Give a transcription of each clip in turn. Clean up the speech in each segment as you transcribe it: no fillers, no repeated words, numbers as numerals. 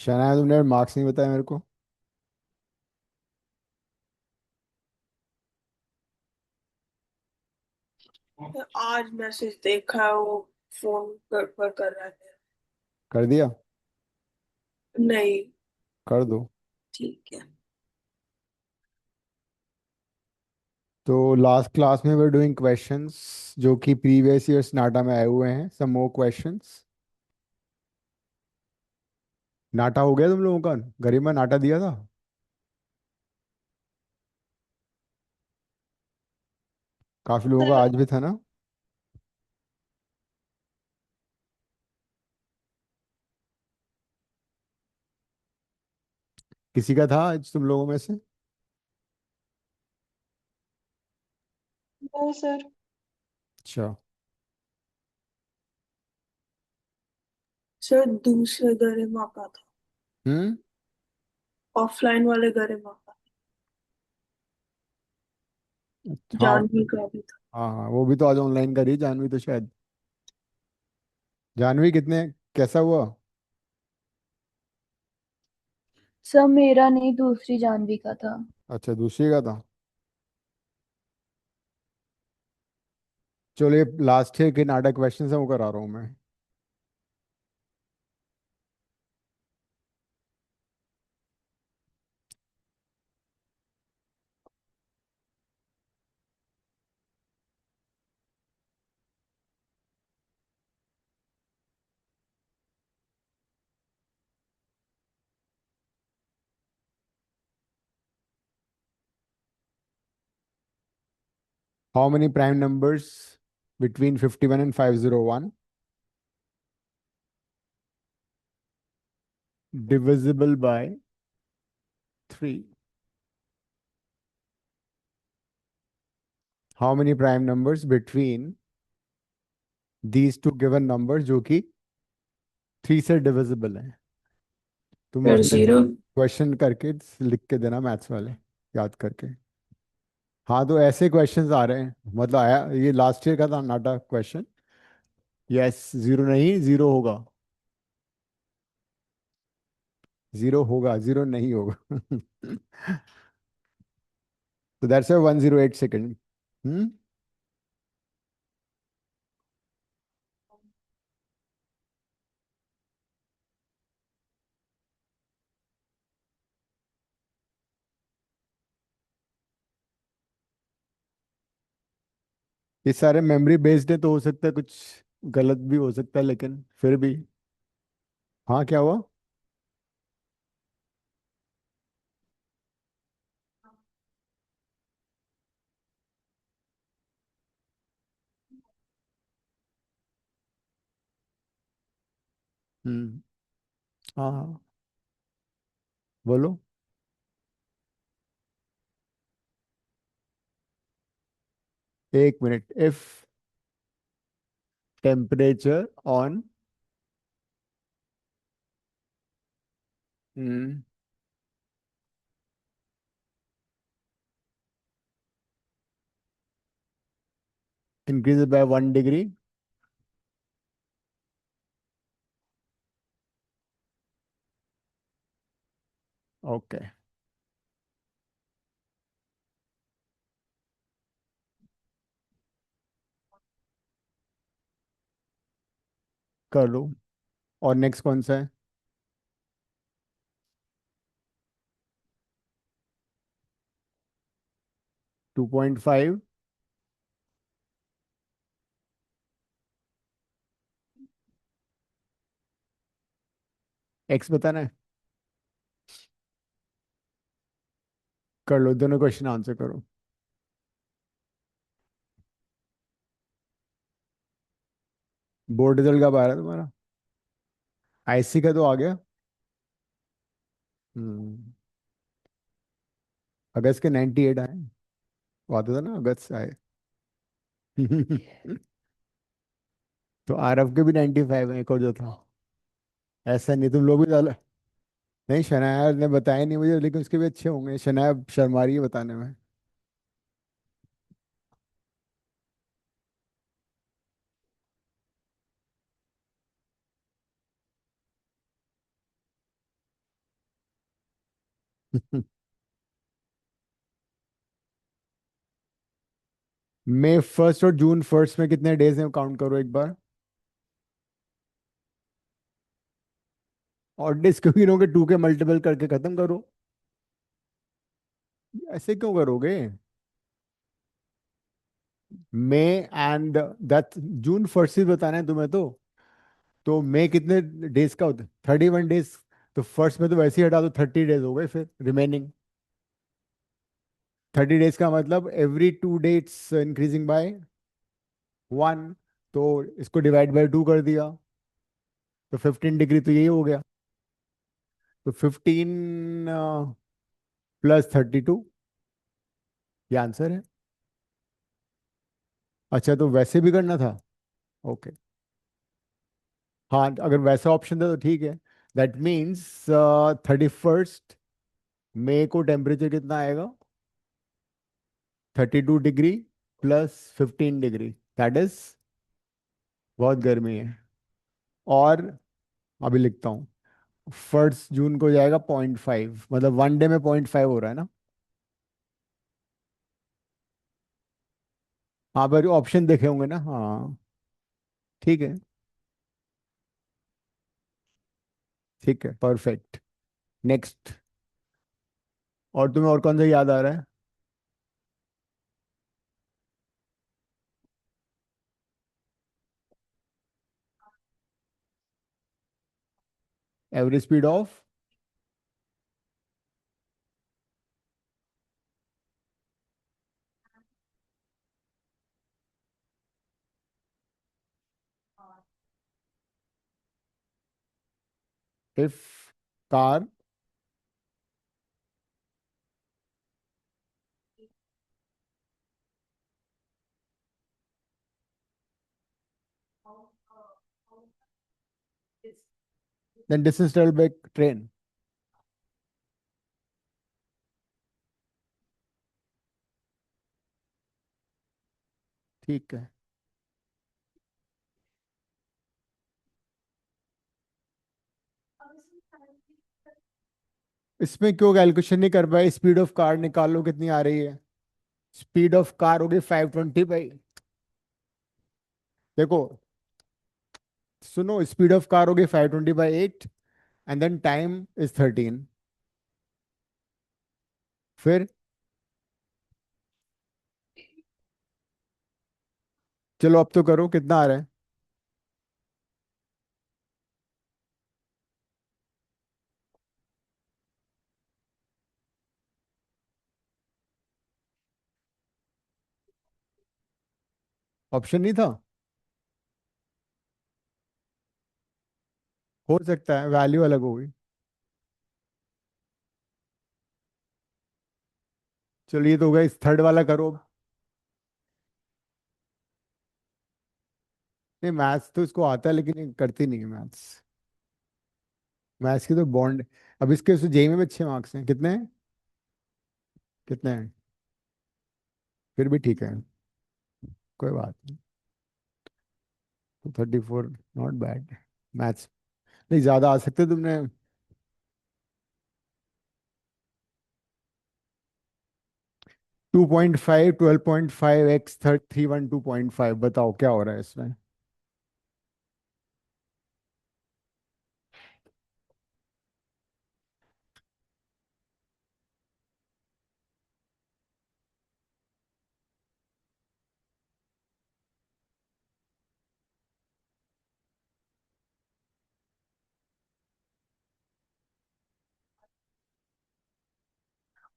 शनाया, तुमने मार्क्स नहीं बताया मेरे को। आज मैसेज देखा है वो फोन गड़बड़ कर रहा है। कर दिया? नहीं। कर दो। ठीक है। तो लास्ट क्लास में वे डूइंग क्वेश्चंस जो कि प्रीवियस ईयर्स नाटा में आए हुए हैं, सम मोर क्वेश्चंस। नाटा हो गया तुम लोगों का? गरिमा नाटा दिया था? काफी लोगों का सर, आज भी था ना? किसी का था आज तुम लोगों में से? No sir. अच्छा। सर दूसरे गरिमा का था। हम्म। ऑफलाइन वाले गरिमा का। हाँ। जानवी का भी था। हाँ हाँ, वो भी तो आज ऑनलाइन करी जानवी तो शायद। जानवी कितने, कैसा हुआ? सब मेरा नहीं, दूसरी जानवी का था। अच्छा, दूसरी का था। चलो, ये लास्ट ईयर के नाटक क्वेश्चन है वो करा रहा हूँ मैं। How many prime numbers between 51 and 501 divisible by 3? How many prime numbers between these two given numbers जो कि 3 से डिविजिबल है? तुम फिर अपने जीरो। क्वेश्चन करके लिख के देना, मैथ्स वाले, याद करके। हाँ, तो ऐसे क्वेश्चंस आ रहे हैं, मतलब आया ये लास्ट ईयर का था नाटक क्वेश्चन। यस, जीरो नहीं, जीरो होगा। जीरो होगा, जीरो नहीं होगा। तो दैट्स 108 सेकेंड। हम्म। ये सारे मेमोरी बेस्ड है तो हो सकता है कुछ गलत भी हो सकता है, लेकिन फिर भी। हाँ, क्या हुआ? हम्म। हाँ हाँ, बोलो। 1 minute. If temperature on increase by 1 degree. Okay, कर लो। और नेक्स्ट कौन सा है? 2.5। एक्स बताना है। कर लो, दोनों क्वेश्चन आंसर करो। बोर्ड रिजल्ट कब आ रहा है तुम्हारा? आईसी का तो आ गया। हम्म। अगस्त के 98 आए। वो आता था ना, अगस्त से आए। तो आरफ के भी 95 है, एक और जो था। ऐसा नहीं, तुम लोग भी डालो। नहीं, शनाया ने बताया नहीं मुझे, लेकिन उसके भी अच्छे होंगे। शनाया शर्मा रही है बताने में। मई फर्स्ट और जून फर्स्ट में कितने डेज हैं काउंट करो एक बार। और डेज क्यों गिनोगे, टू के मल्टीपल करके खत्म करो। ऐसे क्यों करोगे। मई एंड दैट जून फर्स्ट से बताना है तुम्हें तो मई कितने डेज का होता है, 31 डेज। तो फर्स्ट में तो वैसे ही हटा दो, 30 डेज हो गए फिर रिमेनिंग। 30 डेज का मतलब एवरी 2 डेज इंक्रीजिंग बाय 1। तो इसको डिवाइड बाय 2 कर दिया, तो 15 डिग्री तो यही हो गया। तो 15 प्लस 32, ये आंसर है। अच्छा, तो वैसे भी करना था। ओके। हाँ, अगर वैसा ऑप्शन था तो ठीक है। दैट मीन्स 31 मई को टेम्परेचर कितना आएगा, 32 degree plus 15 degree, that is बहुत गर्मी है। और अभी लिखता हूँ, 1 जून को जाएगा 0.5, मतलब 1 डे में 0.5 हो रहा है ना। हाँ, पर ऑप्शन देखे होंगे ना, हाँ। ठीक है। ठीक है, परफेक्ट। नेक्स्ट। और तुम्हें और कौन सा याद आ रहा है। Average speed of if car then distance travel by train. ठीक है। इसमें क्यों कैलकुलेशन नहीं कर पाए, स्पीड ऑफ कार निकालो कितनी आ रही है। स्पीड ऑफ कार होगी 520 बाई, देखो सुनो, स्पीड ऑफ कार होगी 520/8, एंड देन टाइम इज 13। फिर चलो अब तो करो, कितना आ रहा है। ऑप्शन नहीं था। हो सकता है वैल्यू अलग होगी। चलो ये तो हो गया, इस थर्ड वाला करो। नहीं, मैथ्स तो इसको आता है लेकिन ये करती नहीं है मैथ्स। मैथ्स की तो बॉन्ड। अब इसके जेई में भी अच्छे मार्क्स हैं, कितने हैं। कितने हैं। फिर भी ठीक है, कोई बात नहीं। तो 34, नॉट बैड। मैथ्स नहीं, ज्यादा आ सकते तुमने। 2.5, 12.5 x 312.5, बताओ क्या हो रहा है इसमें।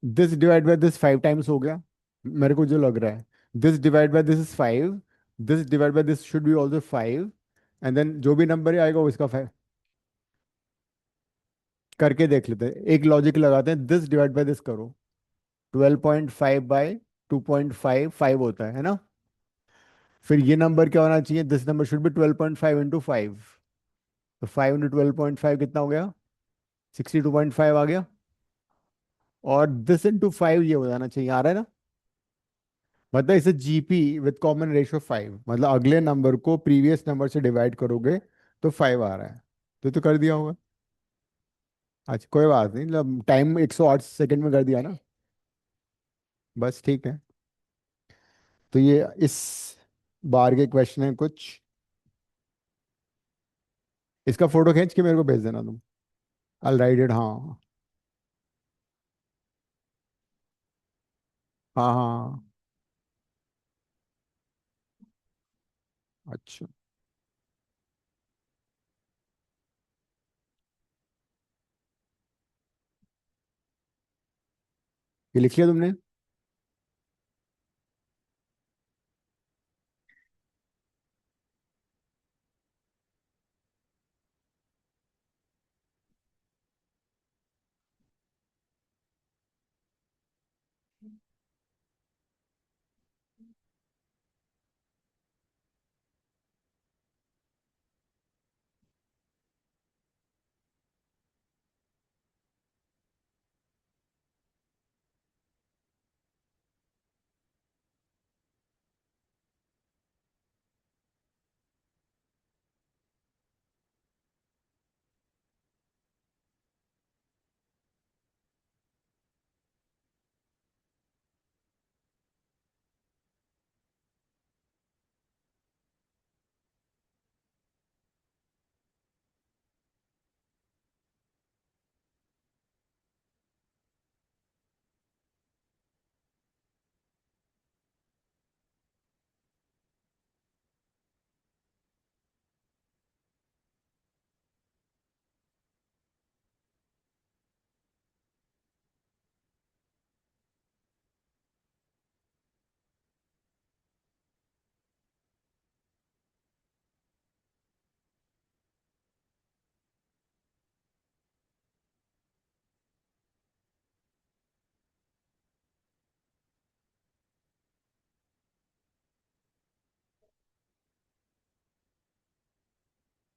This divide by this 5 times हो गया, मेरे को जो लग रहा है। This divide by this is 5, this divide by this should be also 5, and then जो भी नंबर आएगा वो इसका 5। करके देख लेते हैं, एक लॉजिक लगाते हैं, दिस डिवाइड बाय दिस करो। 12.5/2.5 5 होता है ना। फिर ये नंबर क्या होना चाहिए, this number should be 12.5 into 5। तो 5 into 12.5 कितना हो गया, 62.5 आ गया। और दिस इंटू 5 ये हो जाना चाहिए, आ रहा है ना। मतलब इसे जीपी विद कॉमन रेशियो 5, मतलब अगले नंबर को प्रीवियस नंबर से डिवाइड करोगे तो 5 आ रहा है। तो कर दिया होगा। अच्छा कोई बात नहीं, मतलब टाइम 108 सेकंड में कर दिया ना। बस ठीक है। तो ये इस बार के क्वेश्चन है कुछ। इसका फोटो खींच के मेरे को भेज देना तुम। आई राइट इट, हाँ। हाँ हाँ। अच्छा, ये लिख लिया तुमने?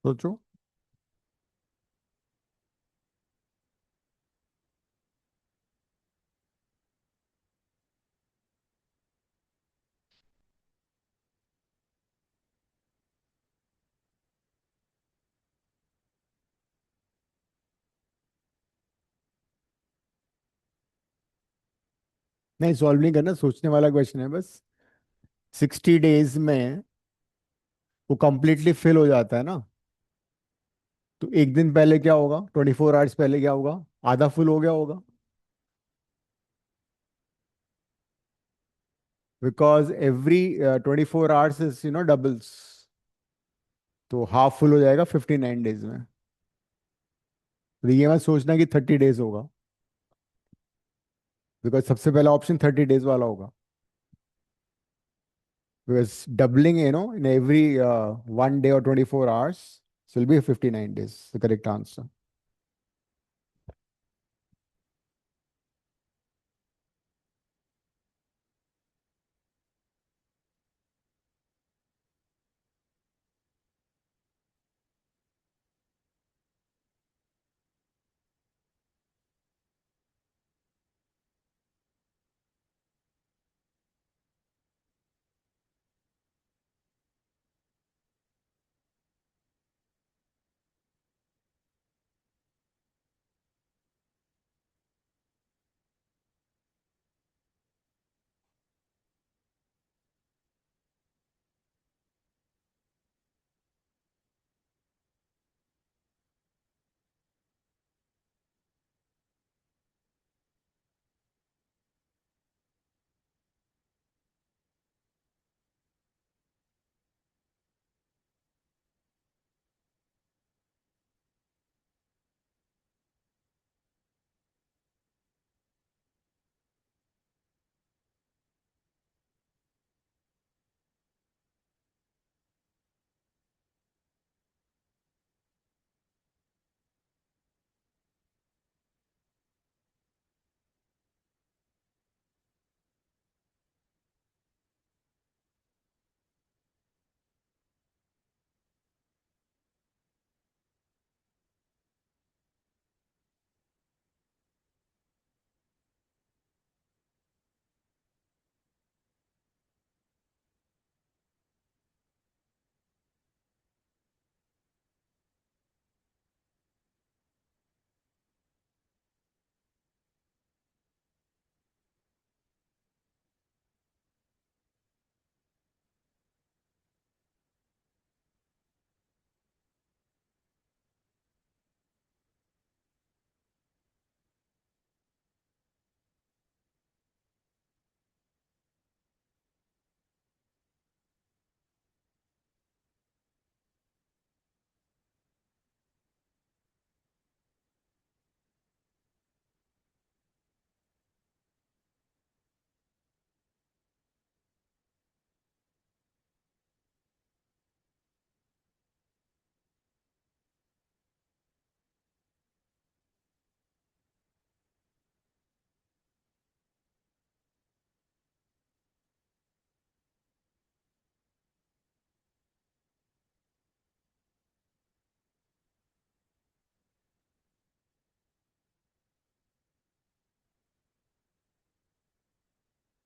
सोचो। नहीं, सॉल्व नहीं करना, सोचने वाला क्वेश्चन है बस। 60 डेज में वो कंप्लीटली फिल हो जाता है ना। तो एक दिन पहले क्या होगा, 24 आवर्स पहले क्या होगा? आधा फुल हो गया होगा। Because every 24 hours is doubles. तो हाफ फुल हो जाएगा 59 डेज में। तो ये मत सोचना कि 30 डेज होगा, बिकॉज सबसे पहला ऑप्शन 30 डेज वाला होगा। Because doubling in every 1 day और 24 hours will be 59 days, the correct answer.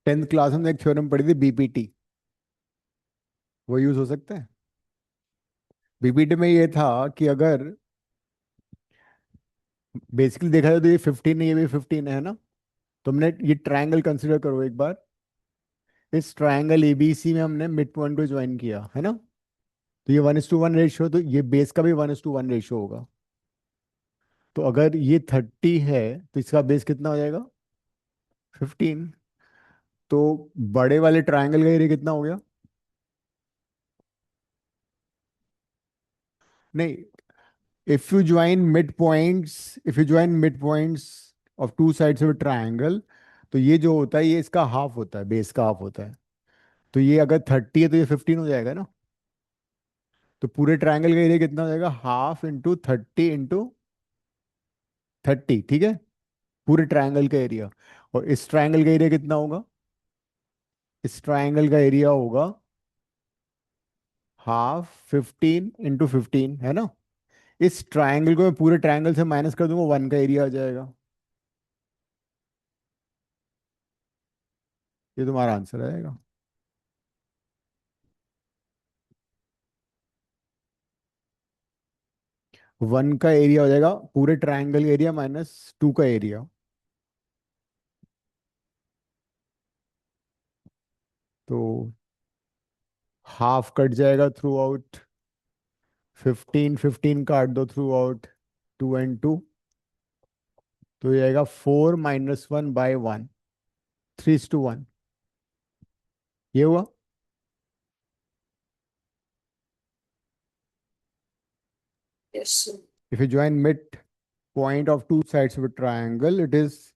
Tenth class में एक थ्योरम पढ़ी थी, बीपीटी, वो यूज हो सकता है। बीपीटी में ये था कि अगर बेसिकली देखा जाए तो ये 15 है, ये भी 15 है ना। तुमने ये ट्रायंगल कंसिडर करो एक बार। इस ट्रायंगल एबीसी में हमने मिड पॉइंट को ज्वाइन किया है ना। तो ये 1:1 रेशियो, तो ये बेस का भी 1:1 रेशियो होगा। तो अगर ये 30 है तो इसका बेस कितना हो जाएगा? 15। तो बड़े वाले ट्रायंगल का एरिया कितना हो गया? नहीं, if you join midpoints of two sides of a triangle, तो ये जो होता है ये इसका हाफ होता है, बेस का हाफ होता है। तो ये अगर 30 है तो ये 15 हो जाएगा ना। तो पूरे ट्रायंगल का एरिया कितना हो जाएगा? हाफ इंटू 30 ठीक है, पूरे ट्रायंगल का एरिया। और इस ट्रायंगल का एरिया कितना होगा? इस ट्रायंगल का एरिया होगा हाफ 15 इंटू 15, है ना। इस ट्रायंगल को मैं पूरे ट्रायंगल से माइनस कर दूंगा, 1 का एरिया आ जाएगा। ये तुम्हारा आंसर आएगा। 1 का एरिया हो जाएगा पूरे ट्रायंगल एरिया माइनस 2 का एरिया। तो हाफ कट जाएगा थ्रू आउट, 15 15 काट दो थ्रू आउट, 2 and 2। तो ये आएगा 4 - 1/1, 3:1। ये हुआ। Yes, sir. If you join mid point of two sides of a triangle, it is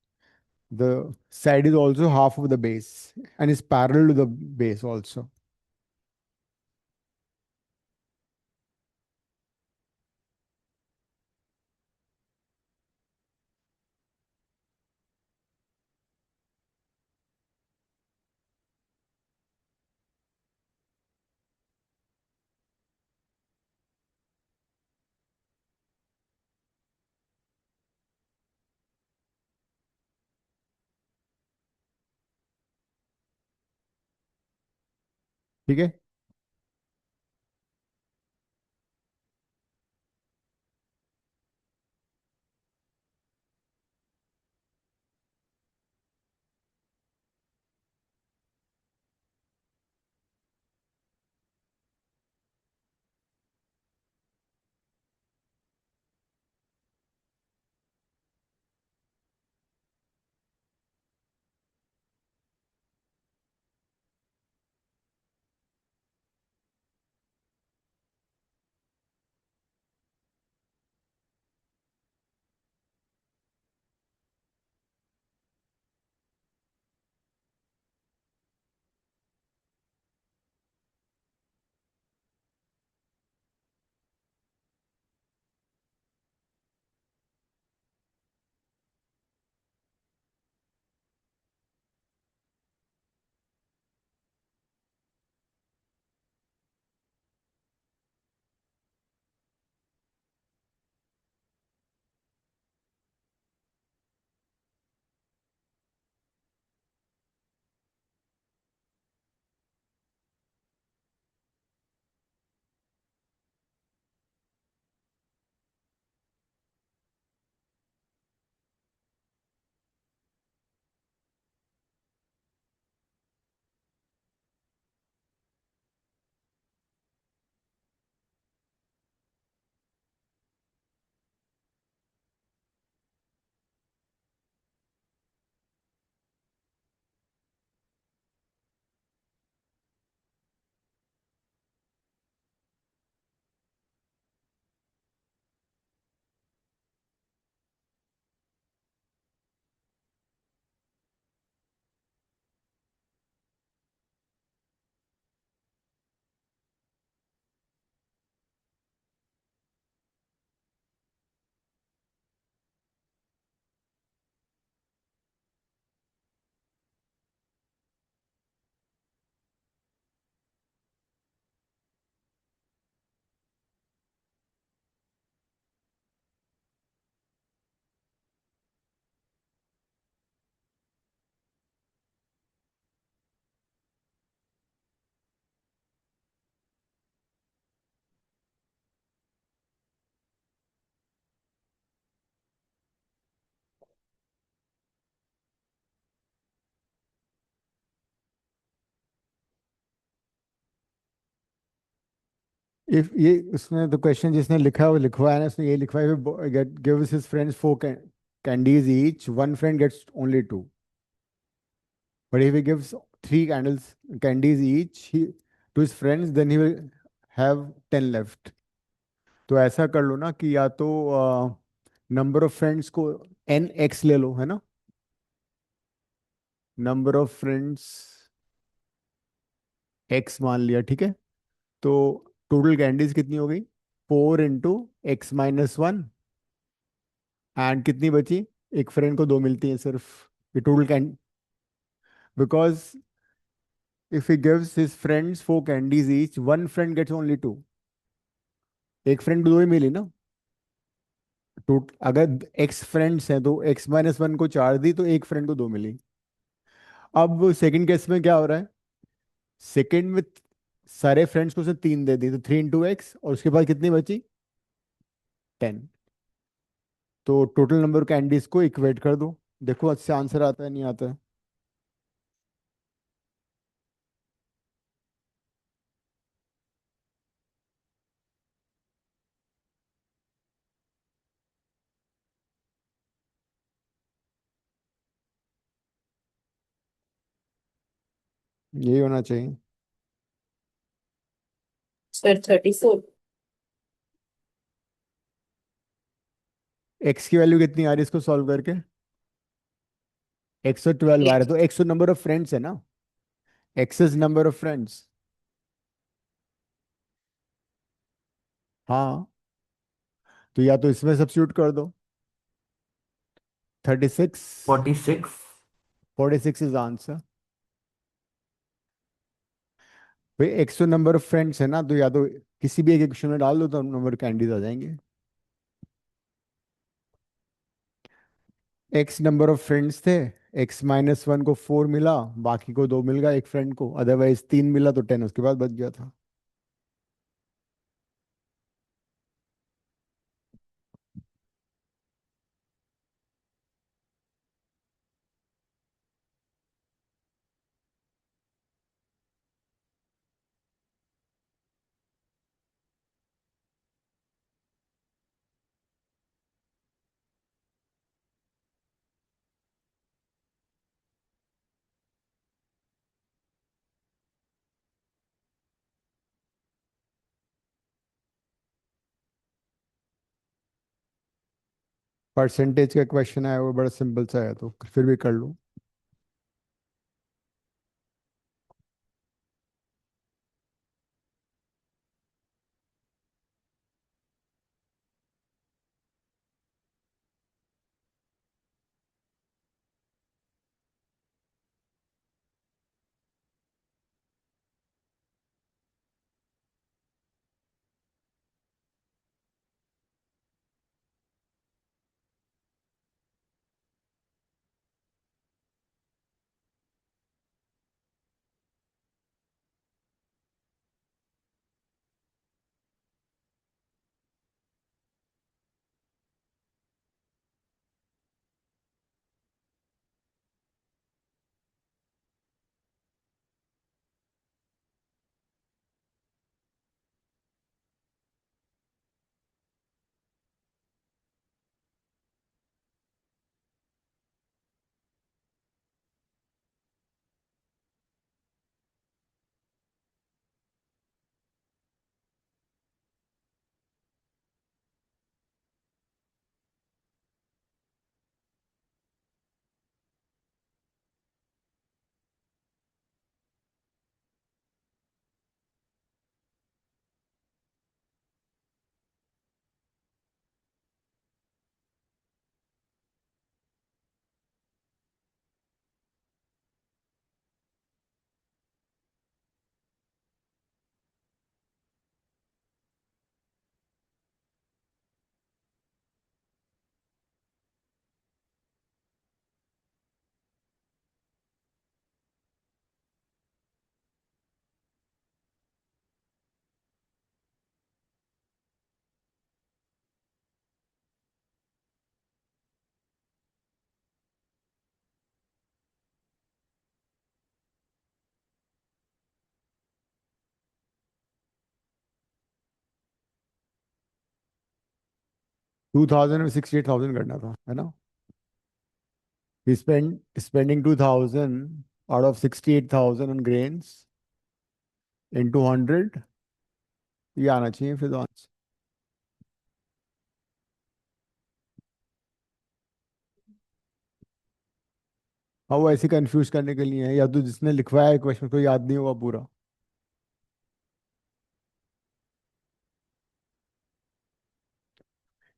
the side is also half of the base and is parallel to the base also. ठीक है। If ये उसने तो question जिसने लिखा है वो लिखवाया है ना, उसने ये लिखवाया है, get gives his friends four candies each, one friend gets only two, but if he gives three candles candies each to his friends then he will have 10 left. तो ऐसा कर लो ना कि या तो नंबर ऑफ फ्रेंड्स को n x ले लो, है ना, नंबर ऑफ फ्रेंड्स एक्स मान लिया, ठीक है। तो टोटल कैंडीज कितनी हो गई, 4 × x - 1, एंड कितनी बची, एक फ्रेंड को दो मिलती है सिर्फ, ये टोटल कैंड, because if he gives his friends 4 candies each, one friend gets only two, एक फ्रेंड को दो ही मिली ना। अगर एक्स फ्रेंड्स हैं तो x - 1 को 4 दी तो एक फ्रेंड को दो मिली। अब सेकंड केस में क्या हो रहा है, सेकंड में सारे फ्रेंड्स को उसने 3 दे दी, तो 3 × x, और उसके बाद कितनी बची, 10। तो टोटल नंबर कैंडीज को इक्वेट कर दो, देखो अच्छे आंसर आता है नहीं आता है। यही होना चाहिए। सर 34। एक्स की वैल्यू कितनी आ रही है इसको सॉल्व करके, 112 आ रहा है, तो एक्स नंबर ऑफ फ्रेंड्स है ना, x is number of friends. हाँ, तो या तो इसमें सब्स्टिट्यूट कर दो, 36, 46। 46 इज आंसर। भाई एक्स तो नंबर ऑफ फ्रेंड्स है ना, तो या तो किसी भी एक इक्वेशन में डाल दो तो नंबर कैंडीज आ जाएंगे। एक्स नंबर ऑफ फ्रेंड्स थे, x - 1 को 4 मिला, बाकी को 2 मिल गया एक फ्रेंड को, अदरवाइज 3 मिला तो 10 उसके बाद बच गया था। परसेंटेज का क्वेश्चन है वो बड़ा सिंपल सा है, तो फिर भी कर लो। 2000 में 68,000 करना था, है ना? Spending 2000 out of 68,000 on grains into 100, ये आना चाहिए फिर तो आंसर। हाँ, वो ऐसे कंफ्यूज करने के लिए है, या तो जिसने लिखवाया है क्वेश्चन को याद नहीं हुआ पूरा।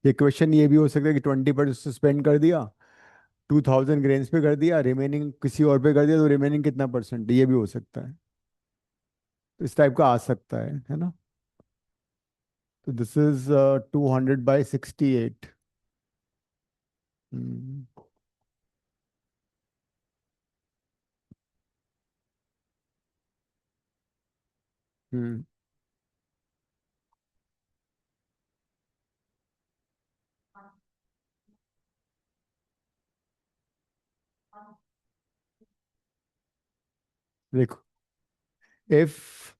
ये क्वेश्चन ये भी हो सकता है कि 20% स्पेंड कर दिया, 2000 ग्रेन्स पे कर दिया, रिमेनिंग किसी और पे कर दिया, तो रिमेनिंग कितना परसेंट, ये भी हो सकता है। तो इस टाइप का आ सकता है ना? तो दिस इज 200/68। हम्म। हम्म, देखो, if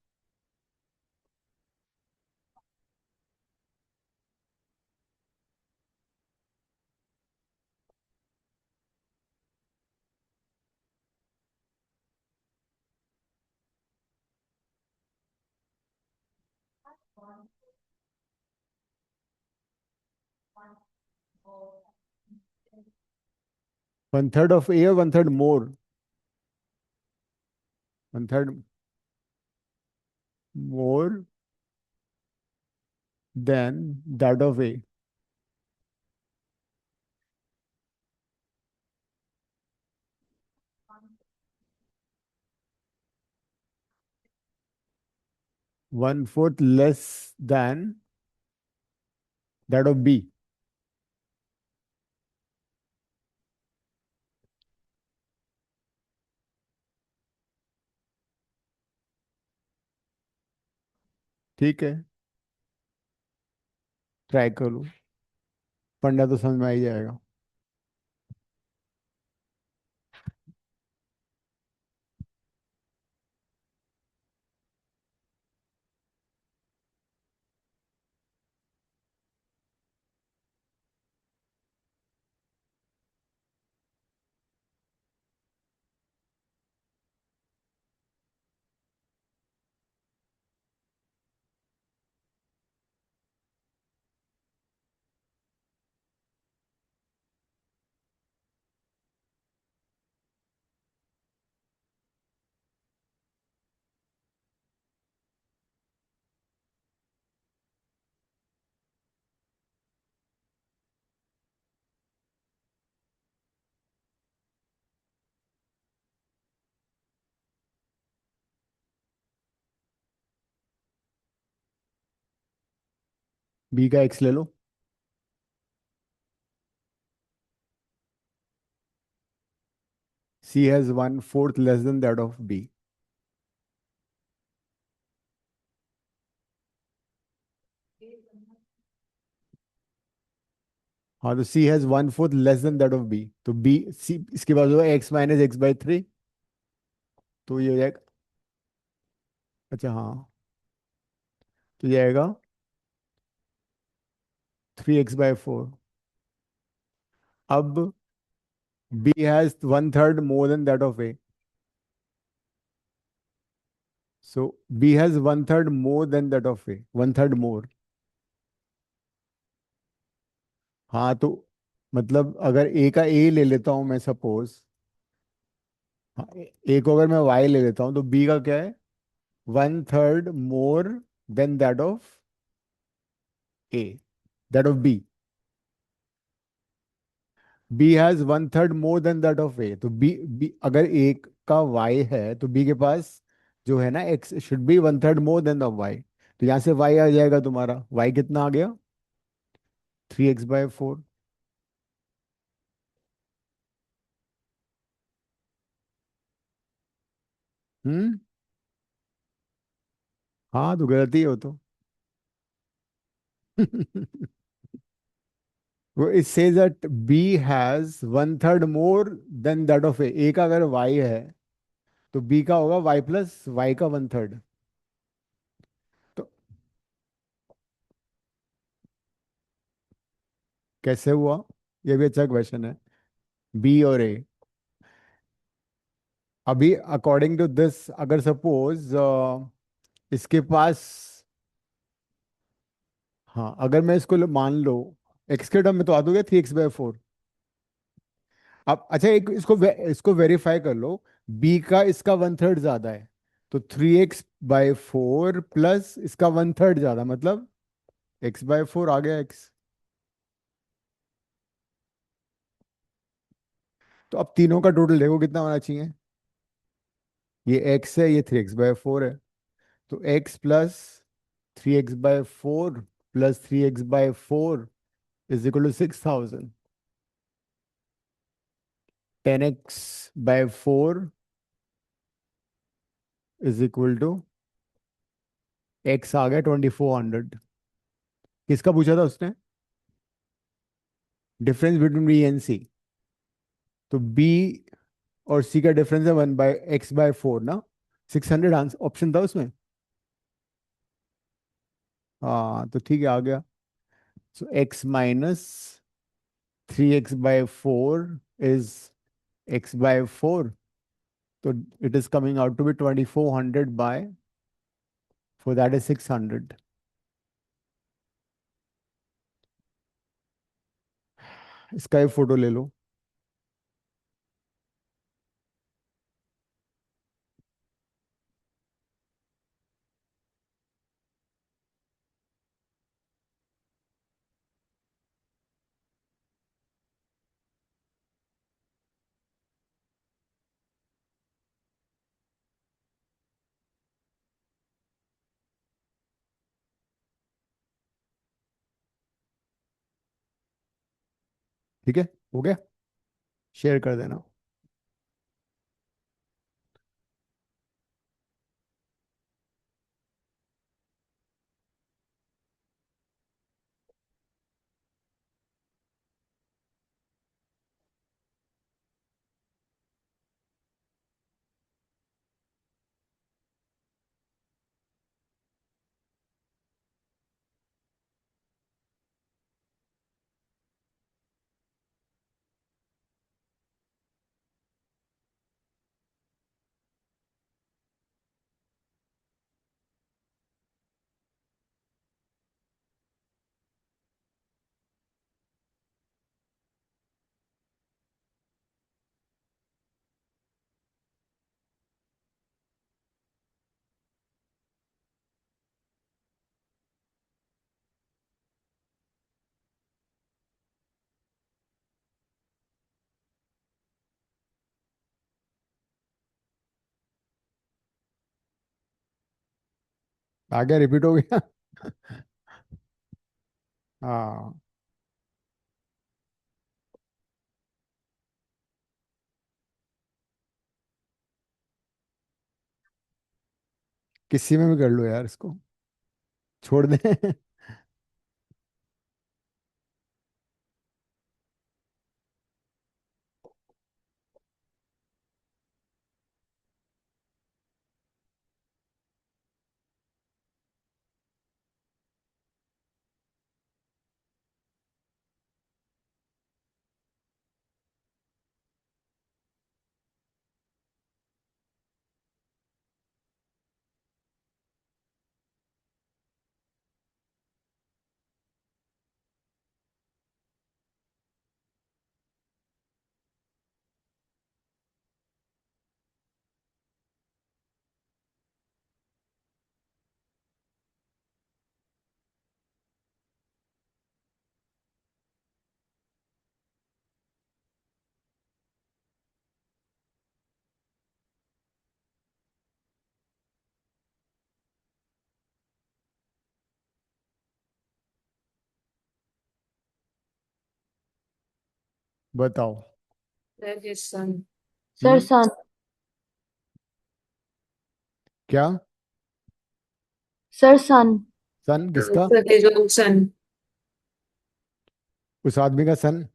1/3 of A, 1/3 more, 1/3 more than that of A. 1/4 less than that of B. ठीक है, ट्राई करो, पढ़ना तो समझ में आ ही जाएगा। बी का एक्स ले लो। C has 1/4 less than that of B. हाँ, तो C has 1/4 less than that of B, तो बी सी इसके बाद होगा x - x/3। तो ये हो जाएगा, अच्छा हाँ, तो ये आएगा 3x/4। अब B has 1/3 more than that of A, so B has 1/3 more than that of A, 1/3 more. हाँ, तो मतलब अगर ए का ए ले लेता हूँ मैं सपोज, हाँ, ए को अगर मैं वाई ले लेता हूँ, तो बी का क्या है? 1/3 more than that of A, that of B. B has 1/3 more than that of A, तो बी अगर ए का वाई है, तो बी के पास जो है ना x should be 1/3 more than the y. तो यहाँ से वाई आ जाएगा तुम्हारा, वाई कितना आ गया? 3x/4। हम्म। हाँ, तो गलती हो तो। वो it says that B has 1/3 more than that of A का अगर वाई है, तो बी का होगा वाई प्लस वाई का 1/3। तो कैसे हुआ? ये भी अच्छा क्वेश्चन है। बी और ए। अभी अकॉर्डिंग टू दिस, अगर सपोज इसके पास, हाँ अगर मैं इसको मान लो, एक्स के टर्म में तो आ दोगे 3x/4। अब अच्छा, एक इसको वेरीफाई कर लो। बी का इसका 1/3 ज्यादा है, तो 3x/4 प्लस इसका 1/3 ज्यादा, मतलब x/4 आ गया x। तो अब तीनों का टोटल देखो कितना होना चाहिए। ये x है, ये 3x/4 है। तो x plus 3x/4 plus 3x/4 is equal to 6000। 10x/4 is equal to x आ गया 2400। किसका पूछा था उसने? Difference between B and C. तो बी और सी का डिफरेंस है 1/x/4 ना। 600 आंसर ऑप्शन था उसमें। हाँ तो ठीक है, आ गया। So x minus 3x/4 is x/4। तो it is coming out to be 2400/4, that is 600। इसका एक फोटो ले लो। ठीक है, हो गया। शेयर कर देना। आ गया, रिपीट हो गया। हाँ, किसी में भी कर लो यार इसको, छोड़ दे। बताओ। That is sun. सर हम्म, सन। क्या? सर सन। सन किसका? That is your sun. उस आदमी का son.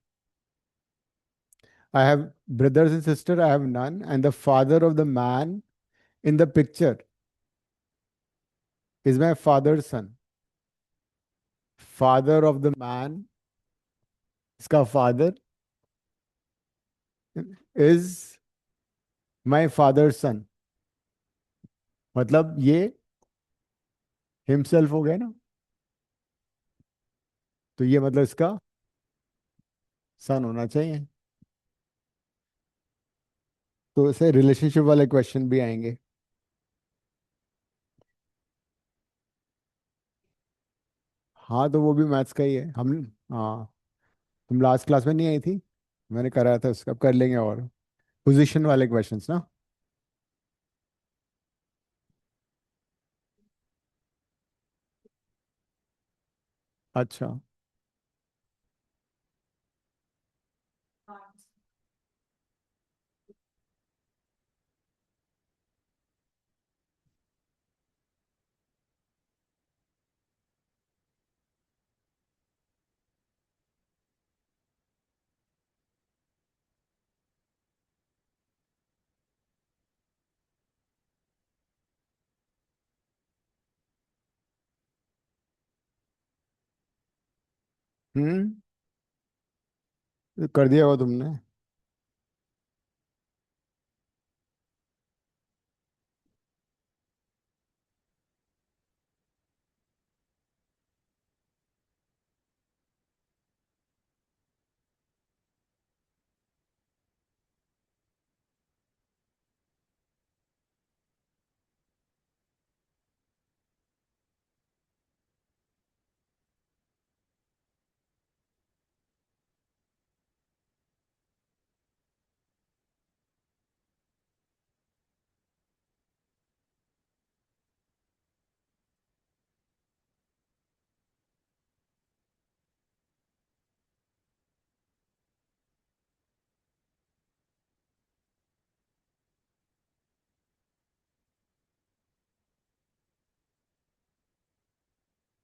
I have brothers and sister, I have none, and the father of the man in the picture is my father son. Father of the man इसका father is my father son, मतलब ये himself हो गया ना, तो ये मतलब इसका सन होना चाहिए। तो इसे रिलेशनशिप वाले क्वेश्चन भी आएंगे। हाँ तो वो भी मैथ्स का ही है हम। हाँ, तुम लास्ट क्लास में नहीं आई थी, मैंने कराया था उसका, अब कर लेंगे। और पोजीशन वाले क्वेश्चंस ना। अच्छा। हम्म, कर दिया होगा तुमने।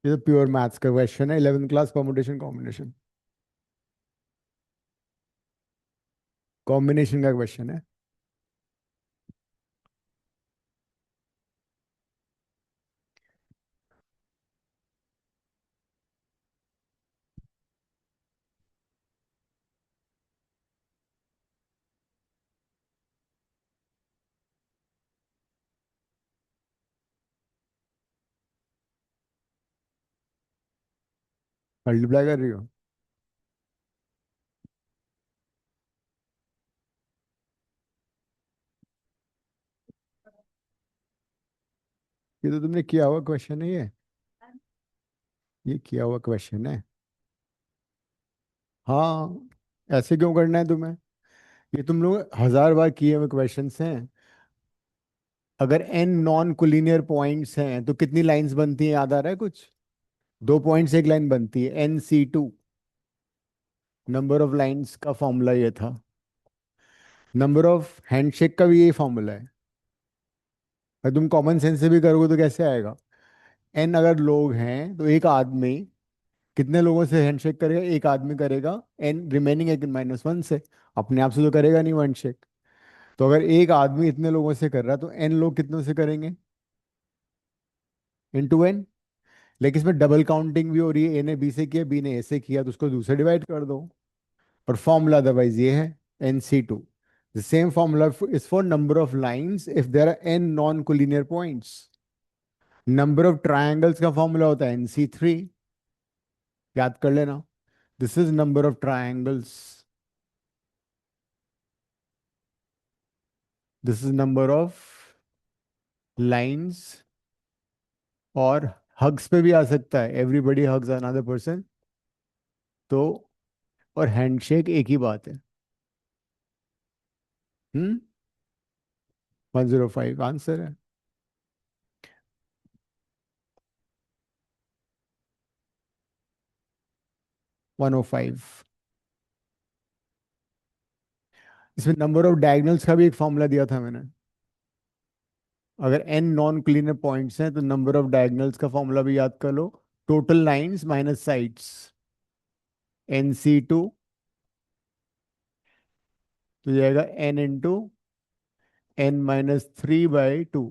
ये तो प्योर मैथ्स का क्वेश्चन है, 11th class permutation combination, combination का क्वेश्चन है। मल्टीप्लाई कर रही हो? ये तो तुमने किया हुआ क्वेश्चन है ये किया हुआ क्वेश्चन है। हाँ, ऐसे क्यों करना है तुम्हें? ये तुम लोग 1000 बार किए हुए क्वेश्चंस हैं। अगर n नॉन कोलिनियर पॉइंट्स हैं तो कितनी लाइंस बनती हैं, याद आ रहा है कुछ? 2 पॉइंट्स एक लाइन बनती है, NC2। नंबर ऑफ लाइंस का फॉर्मूला ये था। नंबर ऑफ हैंडशेक का भी यही फॉर्मूला है। अगर तुम कॉमन सेंस से भी करोगे तो कैसे आएगा? n अगर लोग हैं तो एक आदमी कितने लोगों से हैंडशेक करेगा? एक आदमी करेगा, n रिमेनिंग एक -1 से। अपने आप से तो करेगा नहीं हैंडशेक। तो अगर एक आदमी इतने लोगों से कर रहा है तो n लोग कितनों से करेंगे? Into n। लेकिन इसमें डबल काउंटिंग भी हो रही है, a ने b से किया, b ने a से किया, तो उसको दूसरे डिवाइड कर दो। और फॉर्मूला अदरवाइज ये है, NC2। The same formula is for number of lines if there are n non-collinear points. Number of triangles का फॉर्मूला होता है NC3, याद कर लेना। This is number of triangles. This is number of lines। और hugs पे भी आ सकता है, एवरीबडी हग्स अनदर पर्सन। तो और हैंडशेक एक ही बात है। 105 आंसर है। 105। इसमें नंबर ऑफ डायगोनल्स का भी एक फॉर्मूला दिया था मैंने। अगर n नॉन क्लीनर पॉइंट्स हैं तो नंबर ऑफ डायगोनल्स का फॉर्मूला भी याद कर लो। Total lines minus sides, NC2। तो जाएगा n into n-3/2।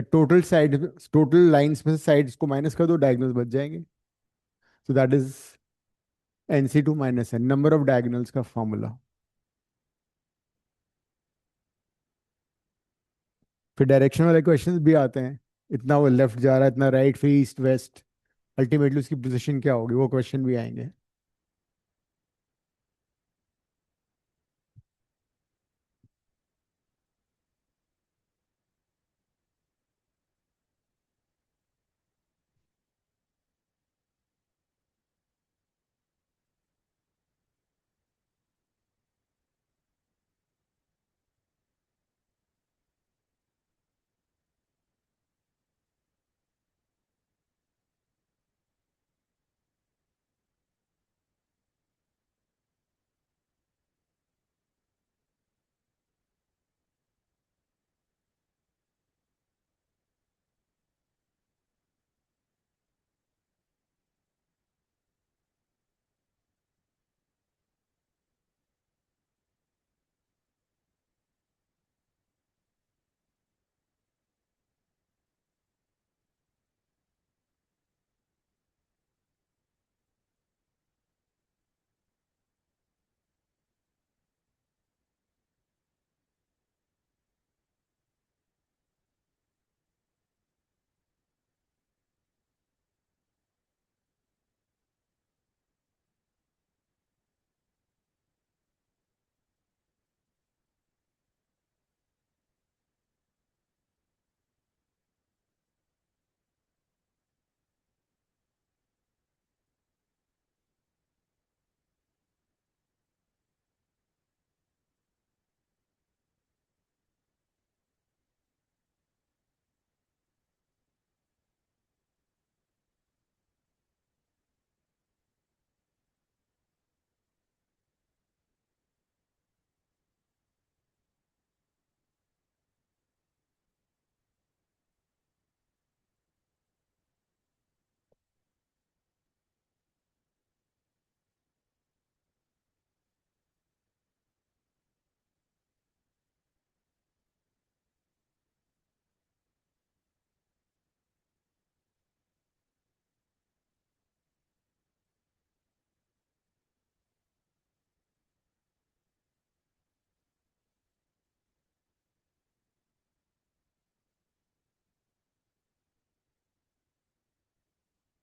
Total side, total lines में से साइड्स को माइनस कर दो, डायगोनल्स बच जाएंगे। So that is NC2 minus है, नंबर ऑफ डायगोनल्स का फॉर्मूला। फिर डायरेक्शन वाले क्वेश्चंस भी आते हैं, इतना वो लेफ्ट जा रहा है, इतना राइट, फिर ईस्ट वेस्ट, अल्टीमेटली उसकी पोजीशन क्या होगी, वो क्वेश्चन भी आएंगे।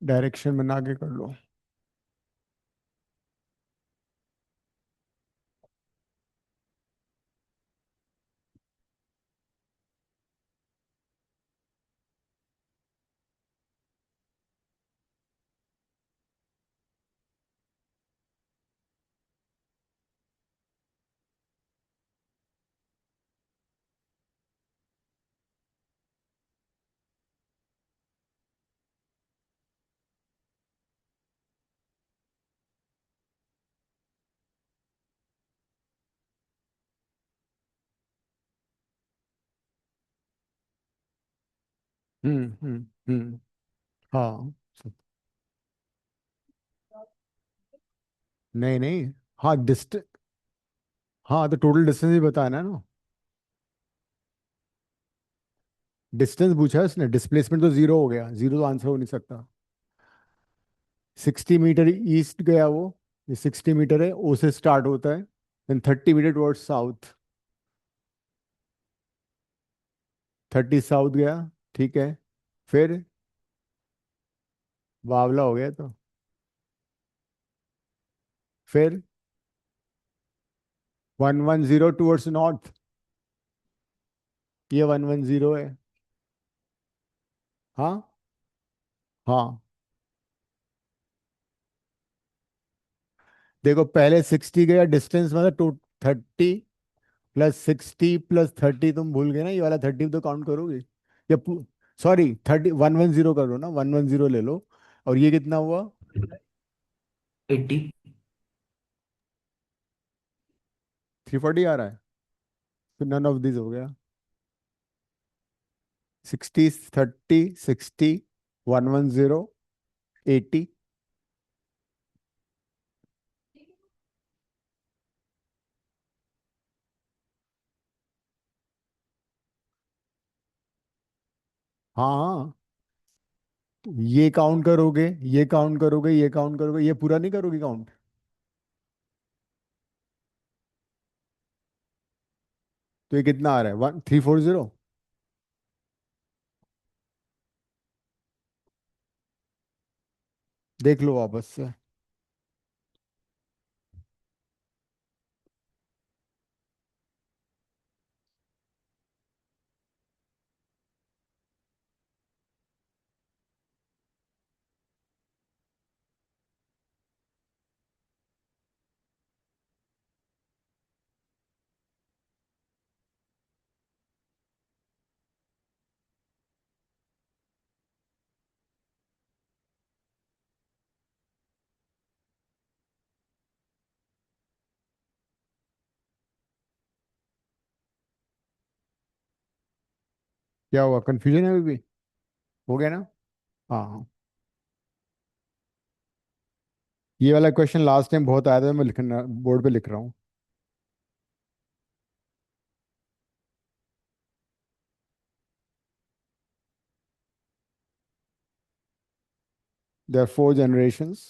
डायरेक्शन बना के कर लो। हम्म। हाँ। नहीं नहीं। हाँ हाँ तो टोटल डिस्टेंस ही बताना है ना। डिस्टेंस पूछा है उसने, डिस्प्लेसमेंट तो जीरो हो गया, जीरो तो आंसर हो नहीं सकता। 60 मीटर ईस्ट गया वो, ये 60 मीटर है, ओ से स्टार्ट होता है, then 30 metre towards south. 30 south गया, ठीक है। फिर बावला हो गया तो। फिर 110 टुवर्ड्स नॉर्थ, ये 110 है। हाँ। हाँ। देखो पहले 60 गया डिस्टेंस, मतलब टू 30 + 60 + 30, तुम भूल गए ना, ये वाला 30 तो काउंट करोगे या? सॉरी, 110 करो ना, 110 ले लो। और ये कितना हुआ? 80। 340 आ रहा है, तो नन ऑफ दिस हो गया। 60, 30, 60, 110, 80। हाँ हाँ। ये काउंट करोगे, ये काउंट करोगे, ये काउंट करोगे, ये पूरा नहीं करोगे काउंट? तो ये कितना आ रहा है, 1340। देख लो वापस से। क्या हुआ, कंफ्यूजन है अभी भी? हो गया ना? हाँ हाँ। ये वाला क्वेश्चन लास्ट टाइम बहुत आया था, मैं लिखना बोर्ड पे लिख रहा हूँ। There are 4 generations।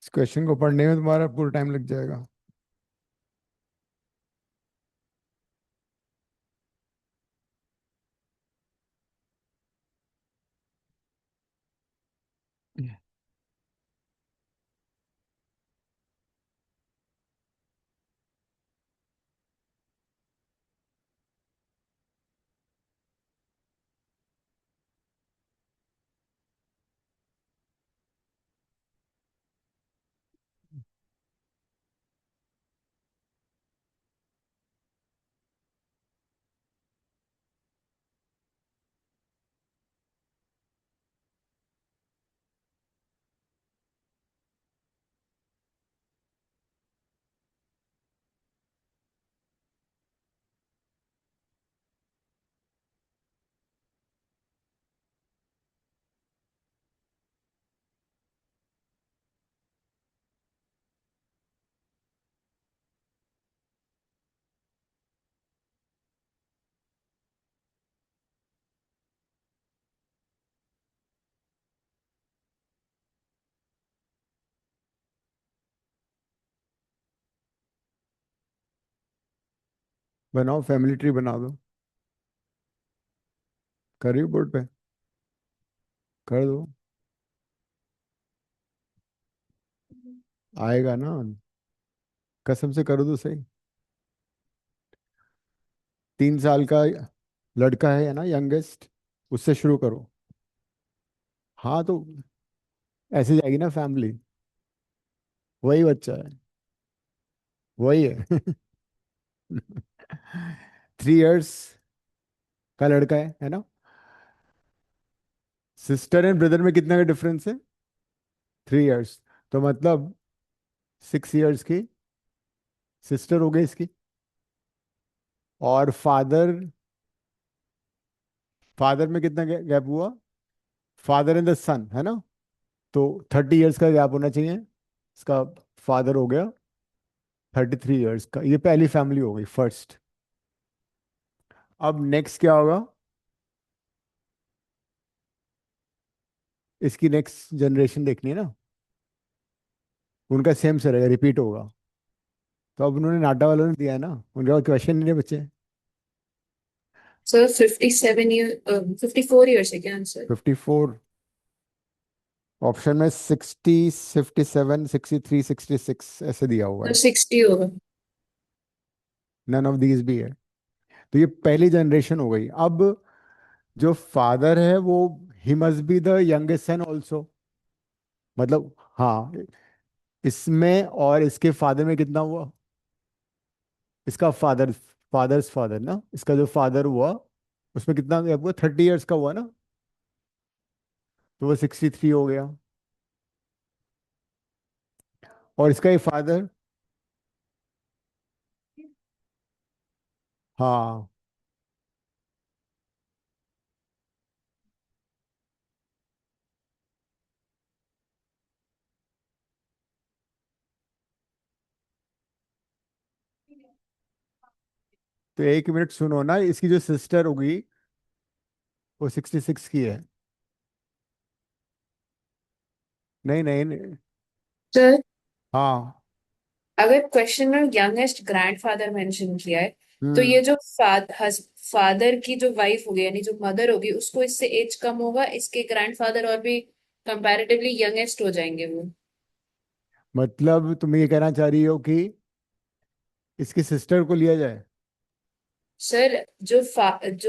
इस क्वेश्चन को पढ़ने में तुम्हारा पूरा टाइम लग जाएगा। बनाओ, फैमिली ट्री बना दो। कर रही हो बोर्ड पे? कर दो, आएगा ना। कसम से करो तो सही। 3 साल का लड़का है ना, यंगेस्ट, उससे शुरू करो। हाँ तो ऐसे जाएगी ना फैमिली। वही बच्चा है, वही है। 3 इयर्स का लड़का है ना। सिस्टर एंड ब्रदर में कितना का डिफरेंस है? 3 इयर्स। तो मतलब 6 इयर्स की सिस्टर हो गई इसकी। और फादर, फादर में कितना गैप हुआ? फादर एंड द सन है ना। तो 30 इयर्स का गैप होना चाहिए। इसका फादर हो गया 33 इयर्स का। ये पहली फैमिली हो गई, फर्स्ट। अब नेक्स्ट क्या होगा? इसकी नेक्स्ट जनरेशन देखनी है ना। उनका सेम से रहेगा, रिपीट होगा। तो अब उन्होंने नाटा वालों ने दिया है ना, उनका क्वेश्चन नहीं है बच्चे। सर 57 ईयर 54 ईयर्स है क्या आंसर? 54। ऑप्शन में 60, 57, 63, 66 ऐसे दिया हुआ तो है। 60 होगा। नन ऑफ दीज भी है। तो ये पहली जनरेशन हो गई। अब जो फादर है वो, he must be the youngest son also. मतलब हाँ, इसमें और इसके फादर में कितना हुआ? इसका फादर, फादर्स फादर ना, इसका जो फादर हुआ उसमें कितना गैप हुआ? 30 इयर्स का हुआ ना। तो वो 63 हो गया। और इसका ये फादर, हाँ। तो 1 मिनट सुनो ना, इसकी जो सिस्टर होगी वो 66 की है। नहीं नहीं नहीं। सर हाँ। अगर क्वेश्चन में यंगेस्ट ग्रैंडफादर मेंशन किया है, तो हम्म। ये जो फादर की जो वाइफ होगी यानी जो मदर होगी उसको इससे एज कम होगा, इसके ग्रैंडफादर और भी कंपैरेटिवली यंगेस्ट हो जाएंगे वो। मतलब तुम ये कहना चाह रही हो कि इसकी सिस्टर को लिया जाए? सर जो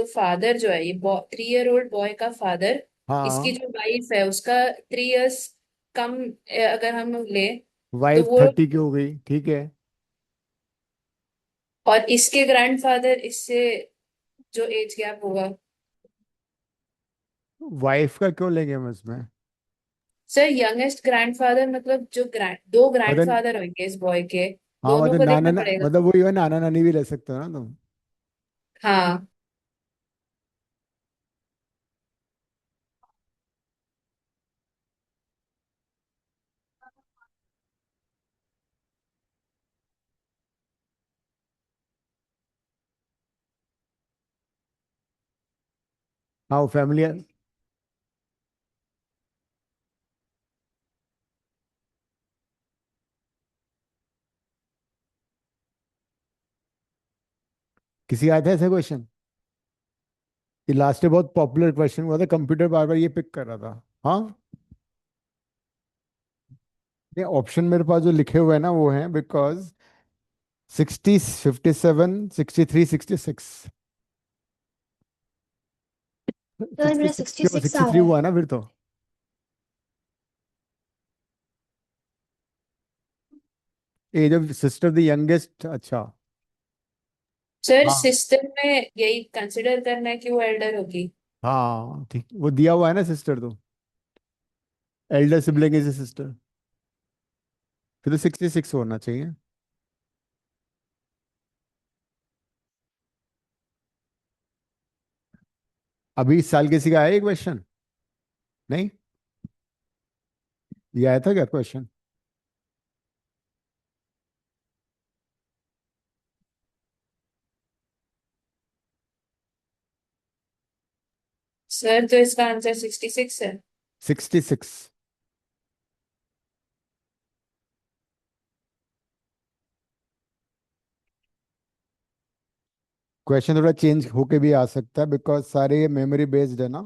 फादर जो है ये 3 ईयर ओल्ड बॉय का फादर, इसकी हाँ। जो वाइफ है उसका 3 इयर्स कम अगर हम ले तो वाइफ वो, 30 की हो गई, ठीक है। और इसके ग्रैंडफादर इससे जो एज गैप होगा। वाइफ का क्यों लेंगे हम इसमें? सर यंगेस्ट ग्रैंडफादर मतलब जो दो मतलब, ग्रैंडफादर होंगे इस बॉय के, हाँ दोनों मतलब को नाना देखना पड़ेगा। मतलब वही है, नाना नानी भी ले सकते हो ना तुम। हाँ हाँ वो फैमिली। किसी आया था ऐसा क्वेश्चन? ये लास्ट में बहुत पॉपुलर क्वेश्चन हुआ था, कंप्यूटर बार बार ये पिक कर रहा था। हाँ। ये ऑप्शन मेरे पास जो लिखे हुए हैं ना वो हैं, बिकॉज 60, 57, 63, 66। सर सिक्सटी मेरा सिक्स सिक्सटी क्यों? सिक्स सिक्सटी आ थ्री रहा है। हुआ ना फिर तो। Age of sister the youngest, अच्छा। सर हाँ। सिस्टर में यही कंसिडर करना है कि वो एल्डर होगी। हाँ ठीक, वो दिया हुआ है ना सिस्टर तो। Elder sibling is sister. फिर तो 66 होना चाहिए। अभी इस साल किसी का आया क्वेश्चन? नहीं। ये आया था क्या क्वेश्चन? सर तो इसका आंसर 66 है। 66। क्वेश्चन थोड़ा चेंज होके भी आ सकता है बिकॉज सारे मेमोरी बेस्ड है ना.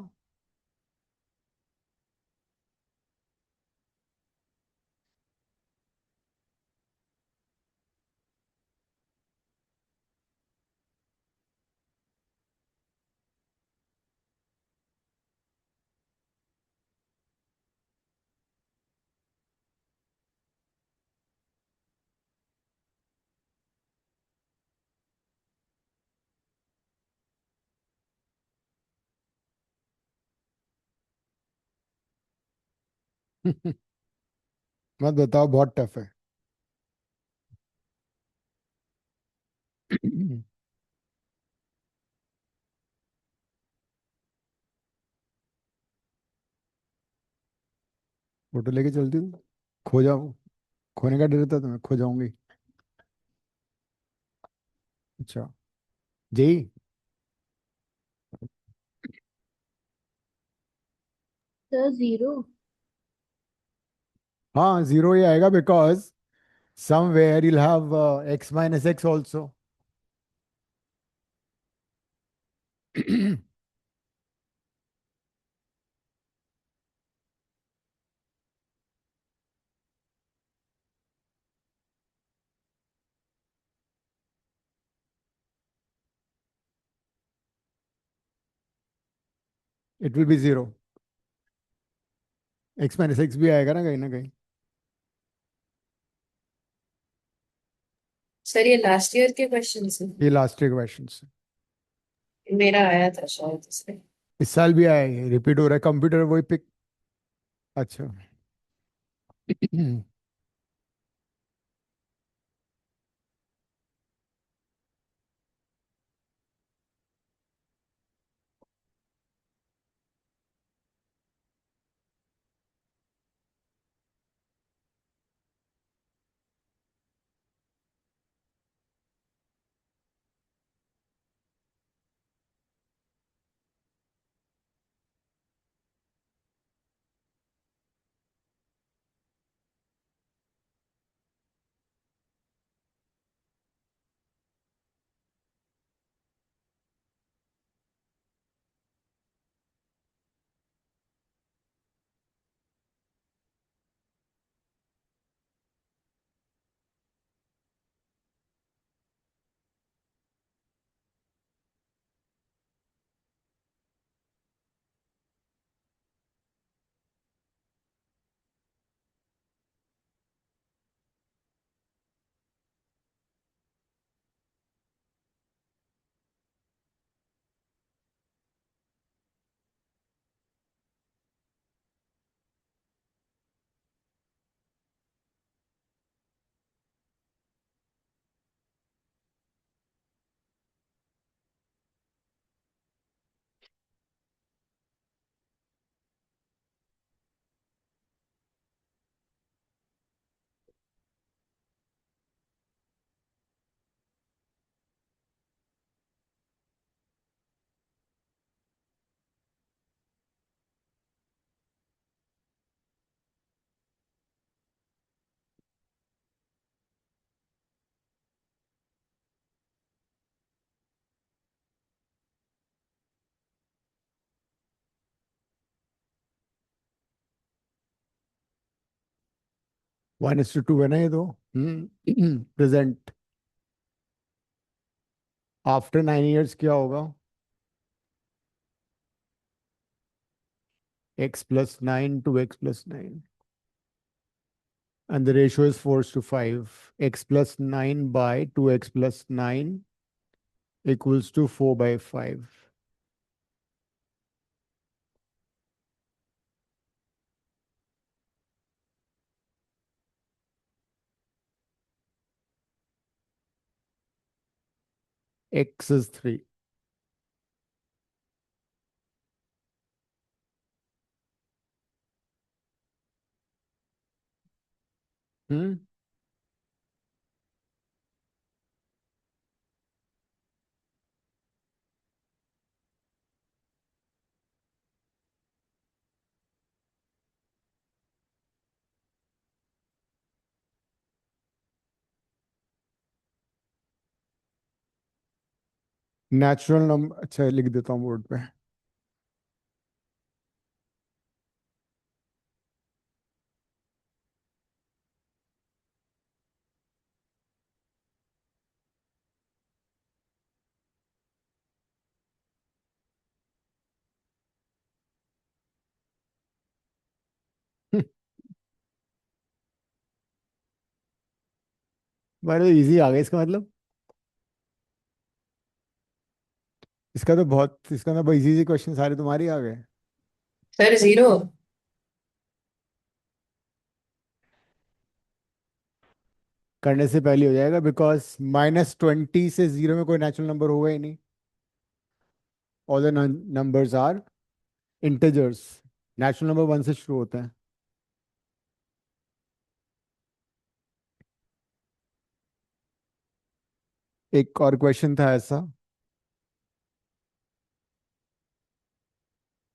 मत बताओ, बहुत टफ है. फोटो लेके चलती हूँ, खो जाऊँ. खोने का डर था तुम्हें, खो जाऊंगी. अच्छा. जेई. Sir zero. हाँ, जीरो ही आएगा because somewhere you'll have x minus x also. It will be zero. x minus x भी आएगा ना कहीं. सर ये लास्ट ईयर के क्वेश्चन है। ये लास्ट ईयर क्वेश्चन है. मेरा आया था शायद इसमें। इस साल भी आया है, रिपीट हो रहा है. कंप्यूटर वही पिक. अच्छा. 1:2 है ना ये तो. प्रेजेंट. आफ्टर 9 years क्या होगा? x+9 to x+9. And the ratio is 4:5. x+9 by 2x+9 equals to 4/5. X is 3. Hmm? Natural number, अच्छा लिख देता हूँ बोर्ड पे। बड़े इजी आ गए इसका मतलब। इसका तो बहुत इजी इजी क्वेश्चन सारे तुम्हारे आ गए। Sir zero. करने से पहले हो जाएगा, बिकॉज -20 से जीरो में कोई नेचुरल नंबर होगा ही नहीं। All the numbers are integers. Natural number 1 से शुरू होते हैं। एक और क्वेश्चन था ऐसा,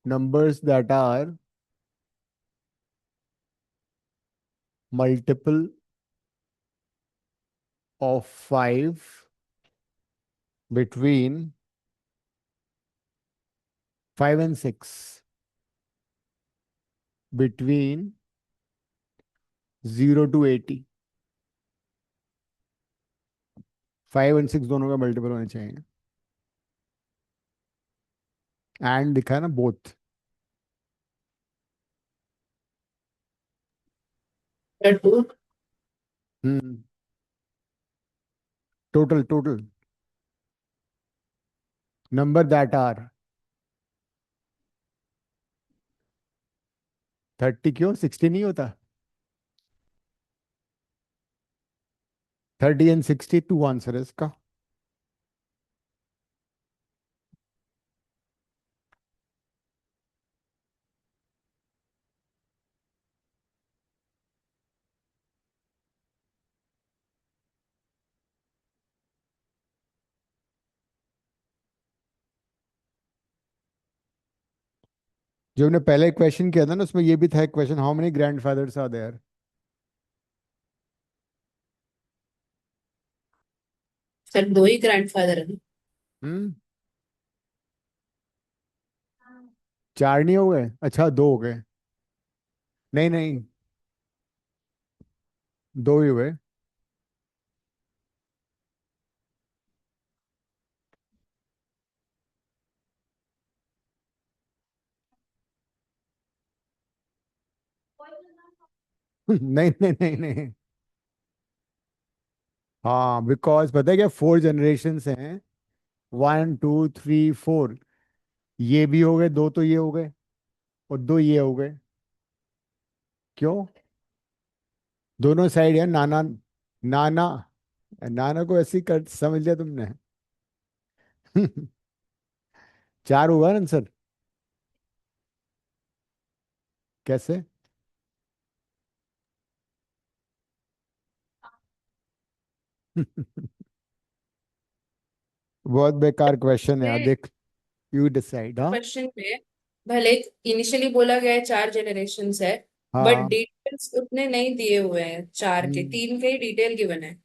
numbers that are multiple of 5 between 5 and 6, between 0 to 80। 5 and 6 दोनों का मल्टीपल होने चाहिए। एंड दिखा है ना, both. Sir two. Hmm. Total total number that are 30, क्यों 60 नहीं होता? 30 and 60, टू आंसर है इसका। जो हमने पहले क्वेश्चन किया था ना, उसमें ये भी था एक question, how many grandfathers are there. Sir दो ही ग्रैंडफादर है ना। हम्म। 4 नहीं हो गए? अच्छा 2 हो गए। नहीं नहीं, 2 ही हुए। नहीं नहीं नहीं नहीं। हाँ, बिकॉज पता है क्या, 4 जनरेशन हैं। 1 2 3 4। ये भी हो गए 2, तो ये हो गए, और 2 ये हो गए। क्यों? दोनों साइड है नाना। नाना। नाना को ऐसे ही कर समझ लिया तुमने। 4 हुआ आंसर। कैसे? बहुत बेकार क्वेश्चन है यार, देख। You decide. हाँ। क्वेश्चन में भले इनिशियली बोला गया है 4 जनरेशन्स है, बट हाँ। डिटेल्स उतने नहीं दिए हुए हैं, 4 के हम्म, 3 के ही डिटेल गिवन है।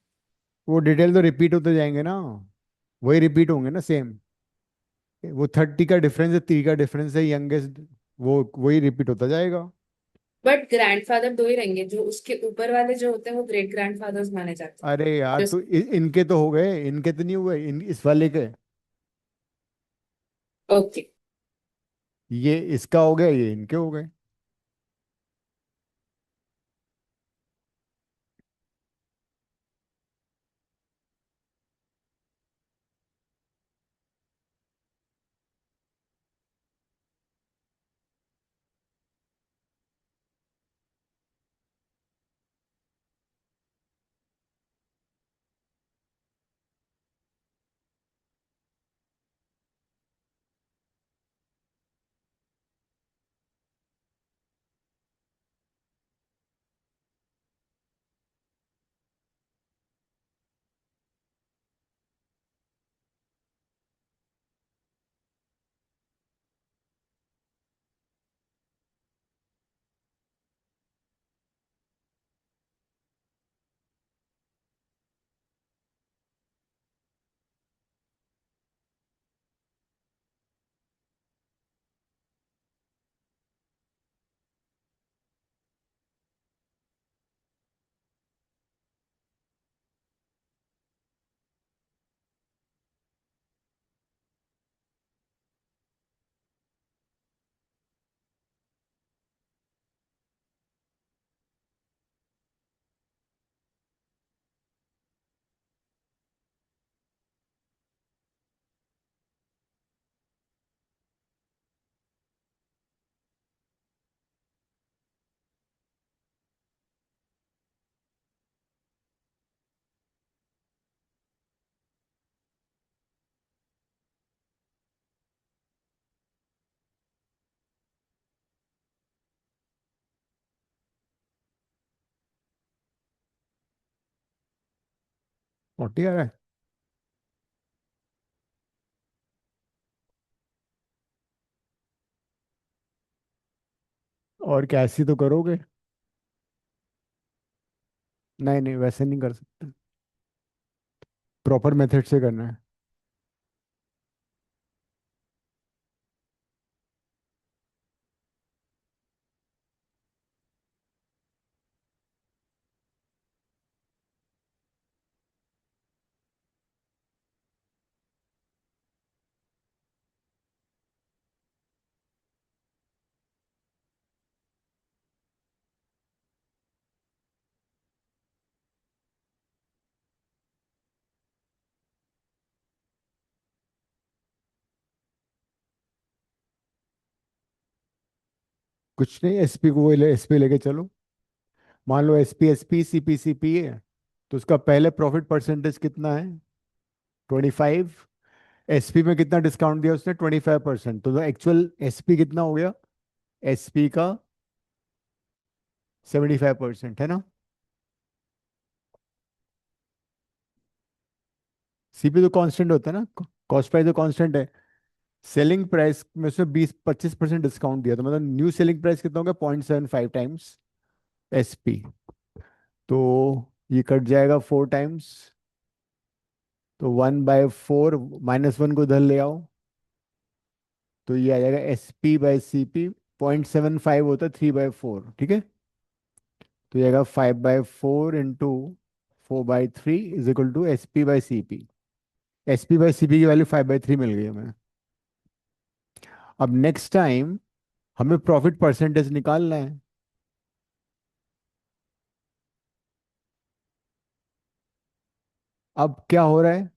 वो डिटेल तो रिपीट होते जाएंगे ना। वही रिपीट होंगे ना, सेम। वो 30 का डिफरेंस है, 3 का डिफरेंस है, यंगेस्ट। वो वही रिपीट होता जाएगा। बट ग्रैंडफादर दो ही रहेंगे, जो उसके ऊपर वाले जो होते हैं वो ग्रेट ग्रैंडफादर्स माने जाते अरे यार, हैं। तो इनके तो हो गए, इनके तो नहीं हुए, इस वाले के। ओके। ये इसका हो गया, ये इनके हो गए। 40 आ रहा है। और कैसी तो करोगे? नहीं नहीं, वैसे नहीं कर सकते, प्रॉपर मेथड से करना है। कुछ नहीं, एसपी को ले, एसपी लेके चलो। मान लो एसपी एसपी सीपी सीपी है, तो उसका पहले प्रॉफिट परसेंटेज कितना है? 25। एसपी में कितना डिस्काउंट दिया उसने? 25%। तो एक्चुअल एसपी कितना हो गया? एसपी का 75% है ना। सीपी तो कांस्टेंट होता है ना, कॉस्ट प्राइस तो कांस्टेंट है। सेलिंग प्राइस में से 20-25% डिस्काउंट दिया, तो मतलब न्यू सेलिंग प्राइस कितना होगा? 0.75 टाइम्स एसपी। तो ये कट जाएगा 4 टाइम्स, तो 1/4, -1 को इधर ले आओ, तो ये आ जाएगा SP/CP। 0.75 होता है 3/4, ठीक है। तो ये आएगा 5/4 × 4/3 is equal to SP/CP। SP/CP की वैल्यू 5/3 मिल गई हमें। अब नेक्स्ट टाइम हमें प्रॉफिट परसेंटेज निकालना है। अब क्या हो रहा है,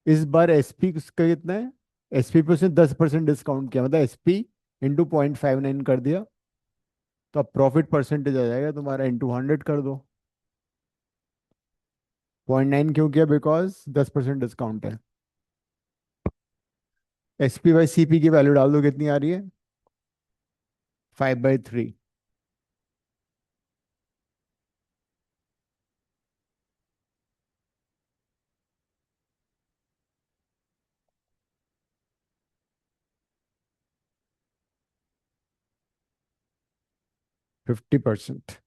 इस बार एसपी का कितना है? एसपी पे उसने 10% डिस्काउंट किया, मतलब एसपी इंटू 0.59 कर दिया, तो अब प्रॉफिट परसेंटेज आ जाएगा तुम्हारा, इंटू 100 कर दो। 0.9 क्यों किया? बिकॉज 10% डिस्काउंट है। SP/CP की वैल्यू डाल दो, कितनी आ रही है? 5/3। 50%।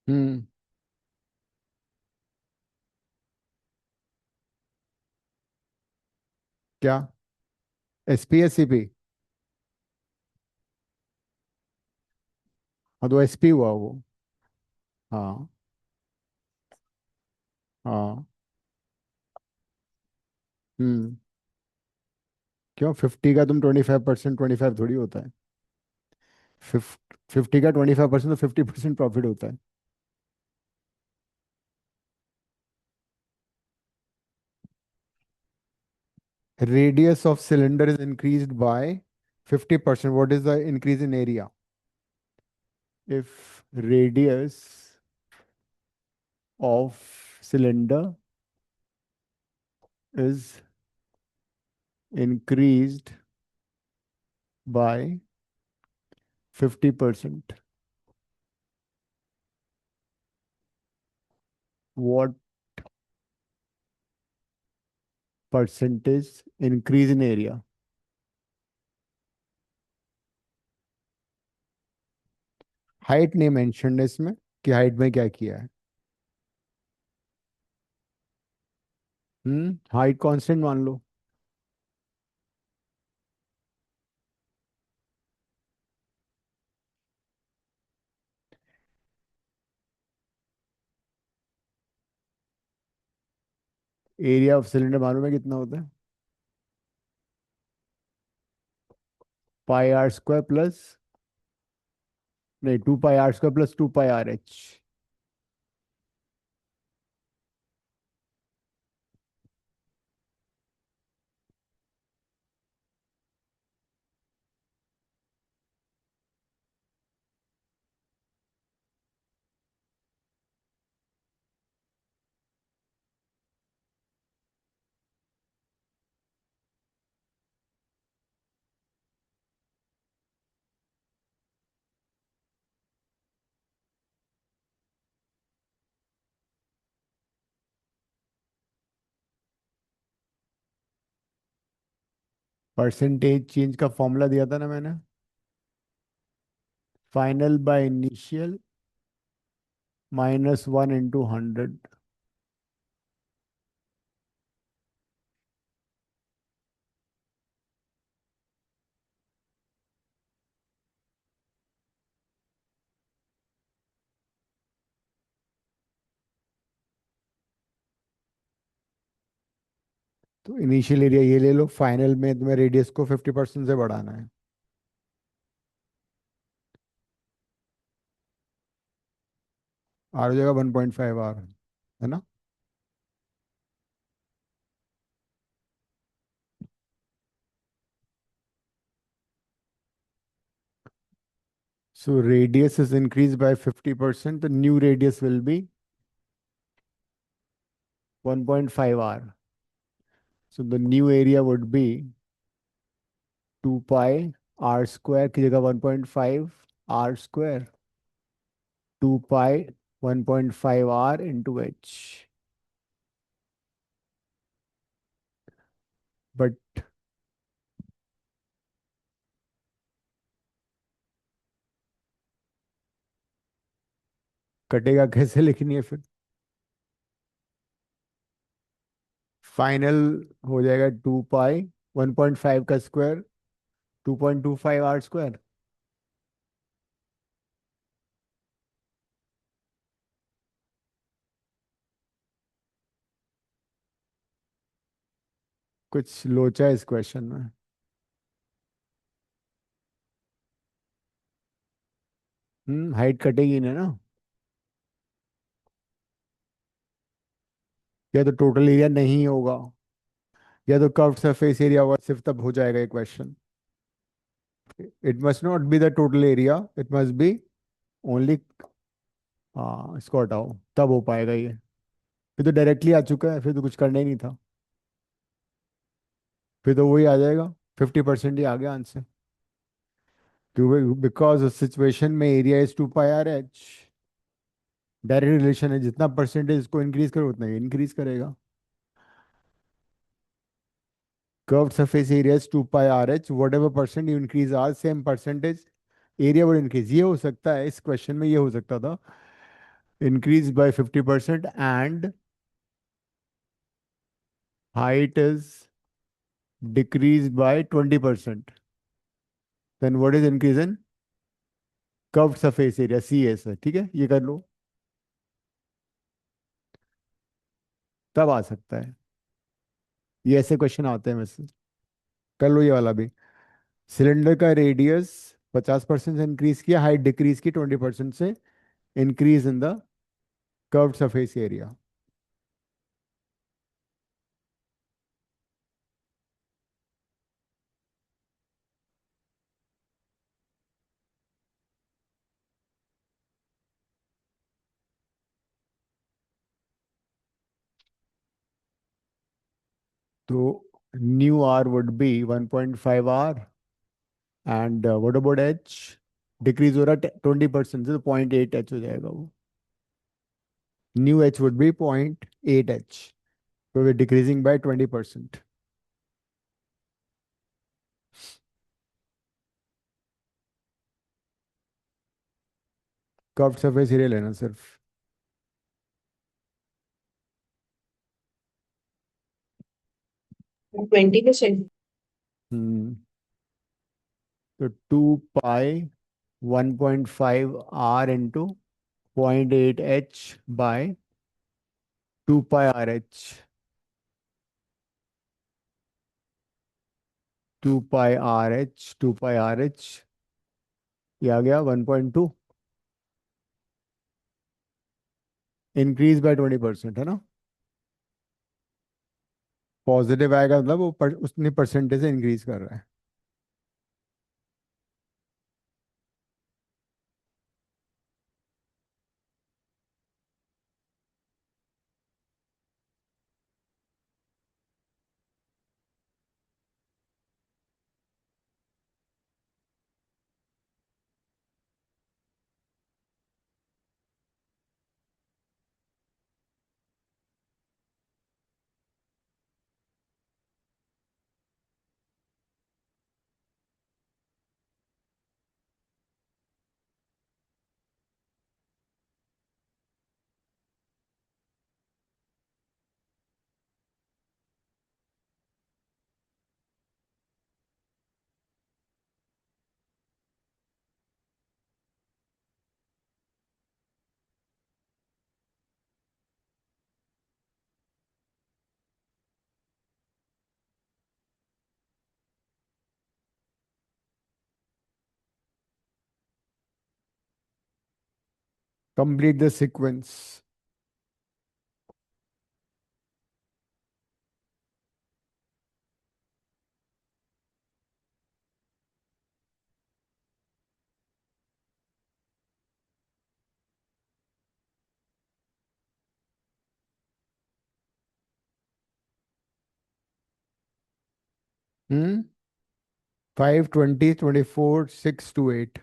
हम्म। क्या? SP/CP? हाँ, तो एसपी हुआ वो। हाँ। हाँ। हम्म। क्यों 50 का तुम 25%, 25 थोड़ी होता है। 50 का 25% तो 50% प्रॉफिट होता है। Radius of cylinder is increased by 50%. What is the increase in area? If radius of cylinder is increased by 50%, what percentage increase in area? Height नहीं मेंशन है इसमें, कि हाइट में क्या किया है। हाइट कांस्टेंट मान लो। एरिया ऑफ सिलेंडर मालूम है कितना होता है? πr² प्लस नहीं, 2 पाई r² plus 2 pi r h। Percentage change का फॉर्मूला दिया था ना मैंने, फाइनल बाय इनिशियल -1 × 100। तो इनिशियल एरिया ये ले लो, फाइनल में तुम्हें रेडियस को 50% से बढ़ाना है। आर हो जाएगा 1.5 r, है ना। So radius is increased by 50%. The new radius will be 1.5 r. So the new area would be 2 pi r square की जगह 1.5 r square, 2 pi 1.5 r into h. But कटेगा कैसे लिखनी है फिर? फाइनल हो जाएगा 2 पाई 1.5 का स्क्वायर 2.25 r स्क्वायर। कुछ लोचा है इस क्वेश्चन में। हाइट कटेगी नहीं ना। या तो टोटल एरिया नहीं होगा, या तो कर्व्ड सरफेस एरिया होगा, सिर्फ तब हो जाएगा ये question. It must not be the total area, it must be only. हाँ, इसको हटाओ तब हो पाएगा ये। फिर तो डायरेक्टली आ चुका है, फिर तो कुछ करना ही नहीं था। फिर तो वही आ जाएगा, 50% ही आ गया आंसर। क्योंकि बिकॉज सिचुएशन में area is 2 pi r h। Direct relation है, जितना परसेंटेज इसको इंक्रीज करो उतना ही इंक्रीज करेगा। Curved surface area is 2 pi RH. Whatever percent you increase R, same percentage area would increase. ये हो सकता है, इस क्वेश्चन में ये हो सकता था, increase by 50% and height is decreased by 20%. Then what is increase in curved surface area? CS है, ठीक है, ये कर लो, तब आ सकता है। ये ऐसे क्वेश्चन आते हैं वैसे। कर लो ये वाला भी। सिलेंडर का रेडियस 50% से इंक्रीज किया, हाइट डिक्रीज की 20% से, increase in the curved surface area. तो new R would be 1.5 r and what about H? Decrease हो रहा है 20% से, तो 0.8 h हो जाएगा वो। New H would be 0.8 h, तो वे decreasing by 20%। Curved surface area लेना सिर्फ। 20%। हम्म तो 2 pi 1.5 r into 0.8 h by 2 pi r h। 2 pi r h, 2 pi r h, ये आ गया 1.2। इंक्रीज बाय 20% है ना, पॉजिटिव आएगा मतलब वो उतनी परसेंटेज से इंक्रीज कर रहा है। Complete the sequence. Hmm 5, 20, 24, 6 to 8।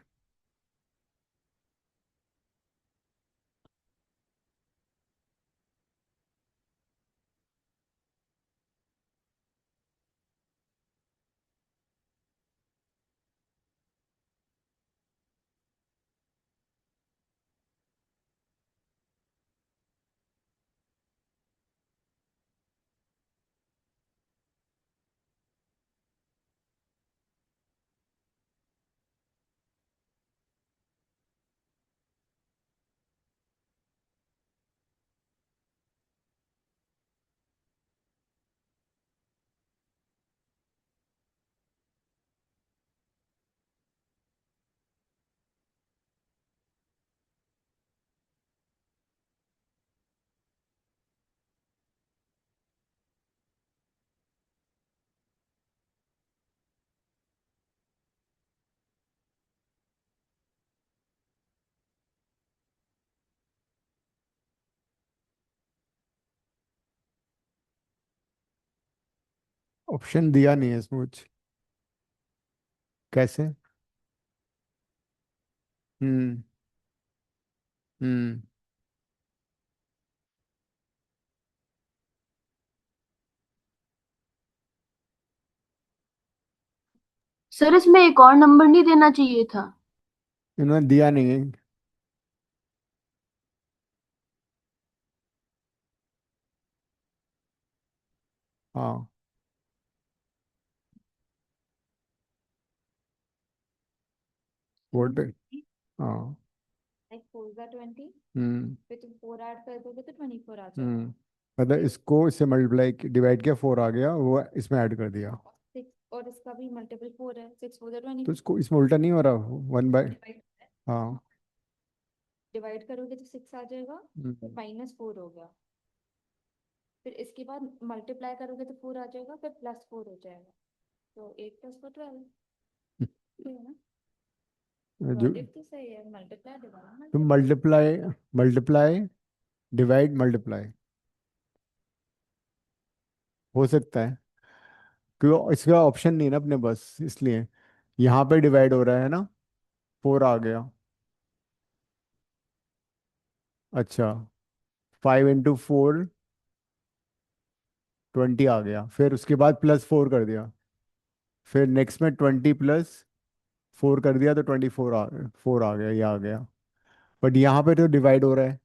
Option दिया नहीं है इसमें कुछ। कैसे? हम्म हम्म सर इसमें एक और नंबर नहीं देना चाहिए था। इन्होंने दिया नहीं है। हाँ, वोट। हाँ। लाइक 4 का 20, हम्म फिर तुम 4 ऐड कर दोगे तो 24 आ जाएगा। हम्म मतलब इसको इससे मल्टीप्लाई डिवाइड किया, 4 आ गया, वो इसमें ऐड कर दिया। 6 और इसका भी मल्टीपल 4 है, 6 4 तो 24। इसको इसमें उल्टा नहीं हो रहा, 1/। हाँ। डिवाइड करोगे तो 6 आ जाएगा, हम्म, -4 हो गया। फिर इसके बाद मल्टीप्लाई करोगे तो 4 आ जाएगा, फिर +4 हो जाएगा। तो 8 + 4 12। ठीक है ना? जो लॉजिक तो सही है, मल्टीप्लाई डिवाइड तुम multiply. Multiply multiply divide multiply हो सकता है, क्योंकि इसका ऑप्शन नहीं है ना अपने बस, इसलिए यहाँ पे डिवाइड हो रहा है ना, 4 आ गया। अच्छा, 5 × 4 20 आ गया, फिर उसके बाद +4 कर दिया, फिर नेक्स्ट में 20 + 4 कर दिया तो 4 आ गया, ये आ गया। बट यहाँ पे तो डिवाइड हो रहा है।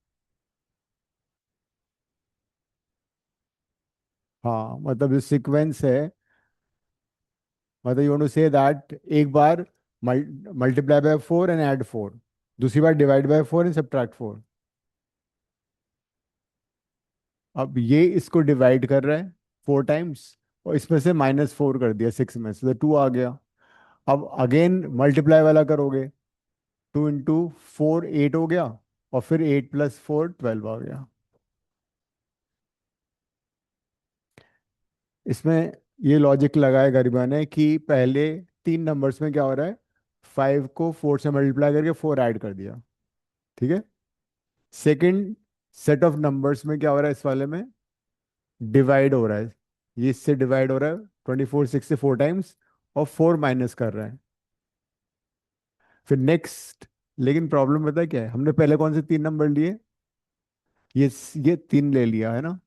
हाँ, मतलब जो सीक्वेंस है, मतलब you want to say that एक बार मल्टीप्लाई बाय 4 एंड ऐड 4, दूसरी बार डिवाइड बाय 4 एंड सब्ट्रैक्ट 4। अब ये इसको डिवाइड कर रहा है 4 टाइम्स, और इसमें से -4 कर दिया 6 में से, तो 2 आ गया। अब अगेन मल्टीप्लाई वाला करोगे, 2 × 4 8 हो गया, और फिर 8 + 4 12 आ गया। इसमें ये लॉजिक लगाया गरिमा ने कि पहले 3 नंबर्स में क्या हो रहा है, 5 को 4 से मल्टीप्लाई करके 4 ऐड कर दिया, ठीक है। सेकंड सेट ऑफ नंबर्स में क्या हो रहा है, इस वाले में डिवाइड हो रहा है, ये इससे डिवाइड हो रहा है 24 64 टाइम्स, और 4 माइनस कर रहा है। फिर नेक्स्ट, लेकिन प्रॉब्लम पता है क्या है, हमने पहले कौन से 3 नंबर लिए, ये ये 3 ले लिया है ना।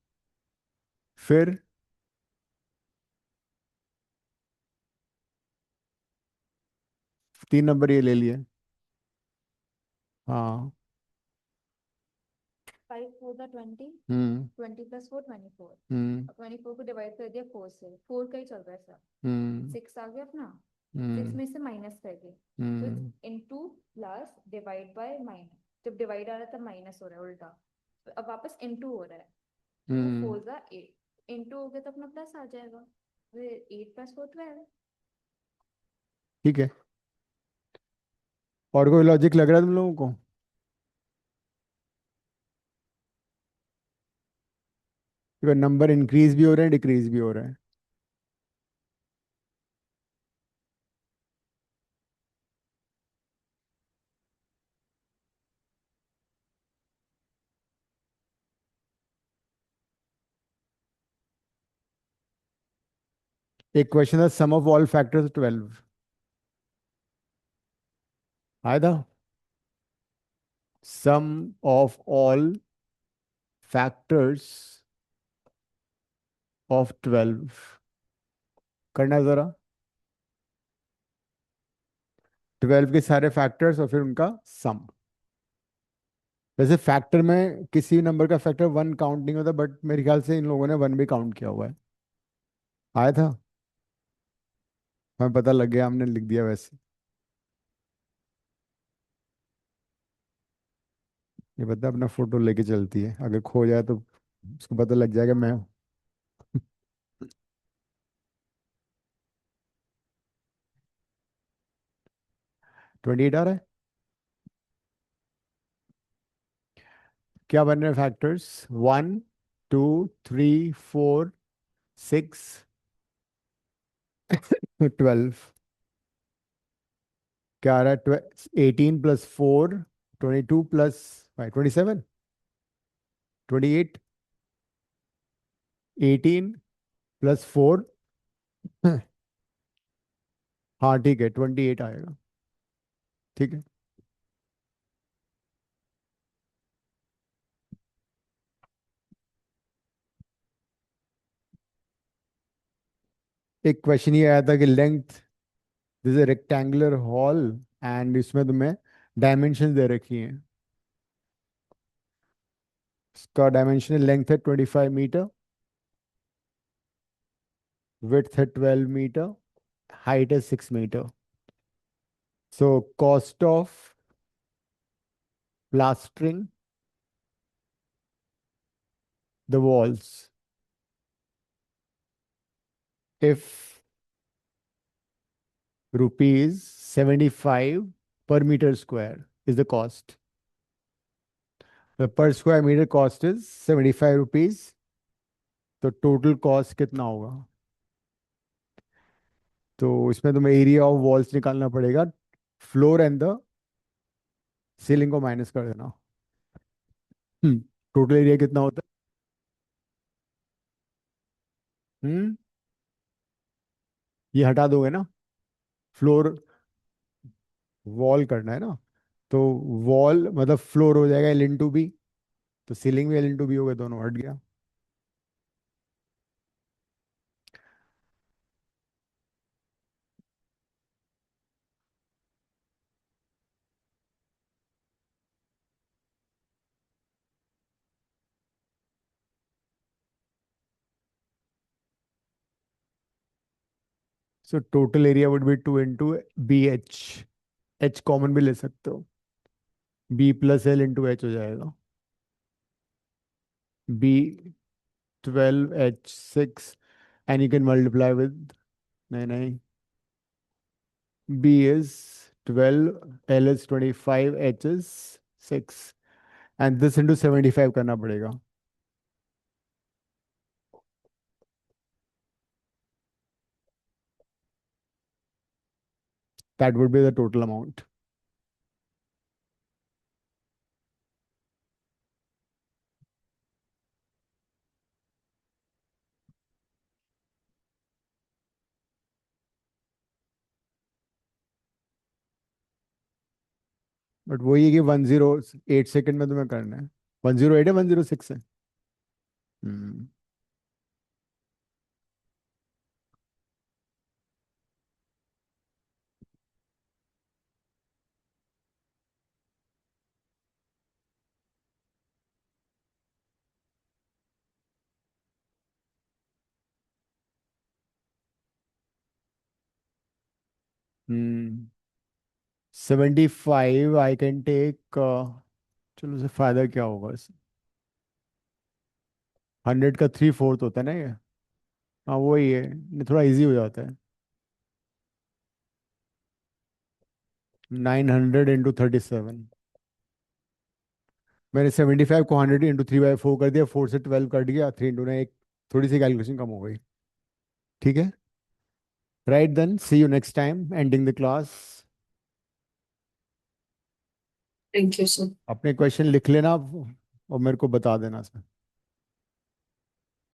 फिर 3 नंबर ये ले लिए। हाँ। 5 4 द 20, हम्म 20 + 4 24। हम्म अब 24 को डिवाइड कर दिया 4 से, 4 का ही चल रहा है सर। हम्म 6 आ गया अपना, 6 हम्म में से माइनस कर दिए, तो हम्म into plus divide by minus. जब डिवाइड आ रहा था माइनस हो रहा है उल्टा, तो अब वापस इनटू हो रहा है। 2 हम्म 4 8, इनटू हो गया तो अपना प्लस आ जाएगा, फिर 8 + 4 12। ठीक है। और कोई लॉजिक लग रहा है तुम लोगों को? नंबर इंक्रीज भी हो रहे हैं, डिक्रीज भी हो रहे हैं। एक क्वेश्चन है, सम ऑफ ऑल फैक्टर्स 12, आया था। सम ऑफ ऑल फैक्टर्स ऑफ 12 करना है जरा। 12 के सारे फैक्टर्स और फिर उनका सम। वैसे फैक्टर में किसी नंबर का फैक्टर 1 काउंट नहीं होता, बट मेरे ख्याल से इन लोगों ने 1 भी काउंट किया हुआ है। आया था, हमें पता लग गया, हमने लिख दिया वैसे। ये बता अपना फोटो लेके चलती है, अगर खो जाए तो उसको पता लग जाएगा मैं हूँ। 28 आ रहा है। क्या बन रहे हैं फैक्टर्स, 1 2 3 4 6 12। क्या आ रहा है, 18 + 4 22 + 5 27 28, 18 + 4 हाँ ठीक है, 28 आएगा, ठीक है। एक क्वेश्चन ये आया था कि length, this A rectangular hall, and इसमें तुम्हें डायमेंशन दे रखी हैं। इसका डायमेंशनल लेंथ है 25 मीटर, विड्थ है 12 मीटर, हाइट है 6 metre. So cost of plastering the walls, if ₹75 per meter square is the cost. The per square meter cost is ₹75। तो total cost कितना होगा? तो इसमें तुम्हें एरिया ऑफ वॉल्स निकालना पड़ेगा, फ्लोर एंड द सीलिंग को माइनस कर देना। टोटल एरिया कितना होता है? ये हटा दोगे ना, फ्लोर वॉल करना है ना, तो वॉल मतलब फ्लोर हो जाएगा L × B, तो सीलिंग भी L × B हो गया, दोनों हट गया। So total area would be 2 × BH, H common भी ले सकते हो, B + L × H हो जाएगा। B 12H 6, and you can multiply with, नहीं नहीं, B is 12, L is 25, H is 6, and this into 75 करना पड़ेगा। That would be the total amount. But वही है कि 108 सेकंड में तुम्हें करना है. 108 है 106 है. हम्म. हम्म. 75 आई कैन टेक. चलो से फायदा क्या होगा इससे. 100 का 3/4 होता है ना ये. हाँ वही है, ये थोड़ा इजी हो जाता है. 900 इंटू 37. मैंने 75 को 100 इंटू 3/4 कर दिया, 4 से 12 कट गया, 3 इंटू ने एक थोड़ी सी कैलकुलेशन कम हो गई. ठीक है. Right then, see you next time. Ending the class. Thank you sir. अपने क्वेश्चन लिख लेना और मेरे को बता देना सर.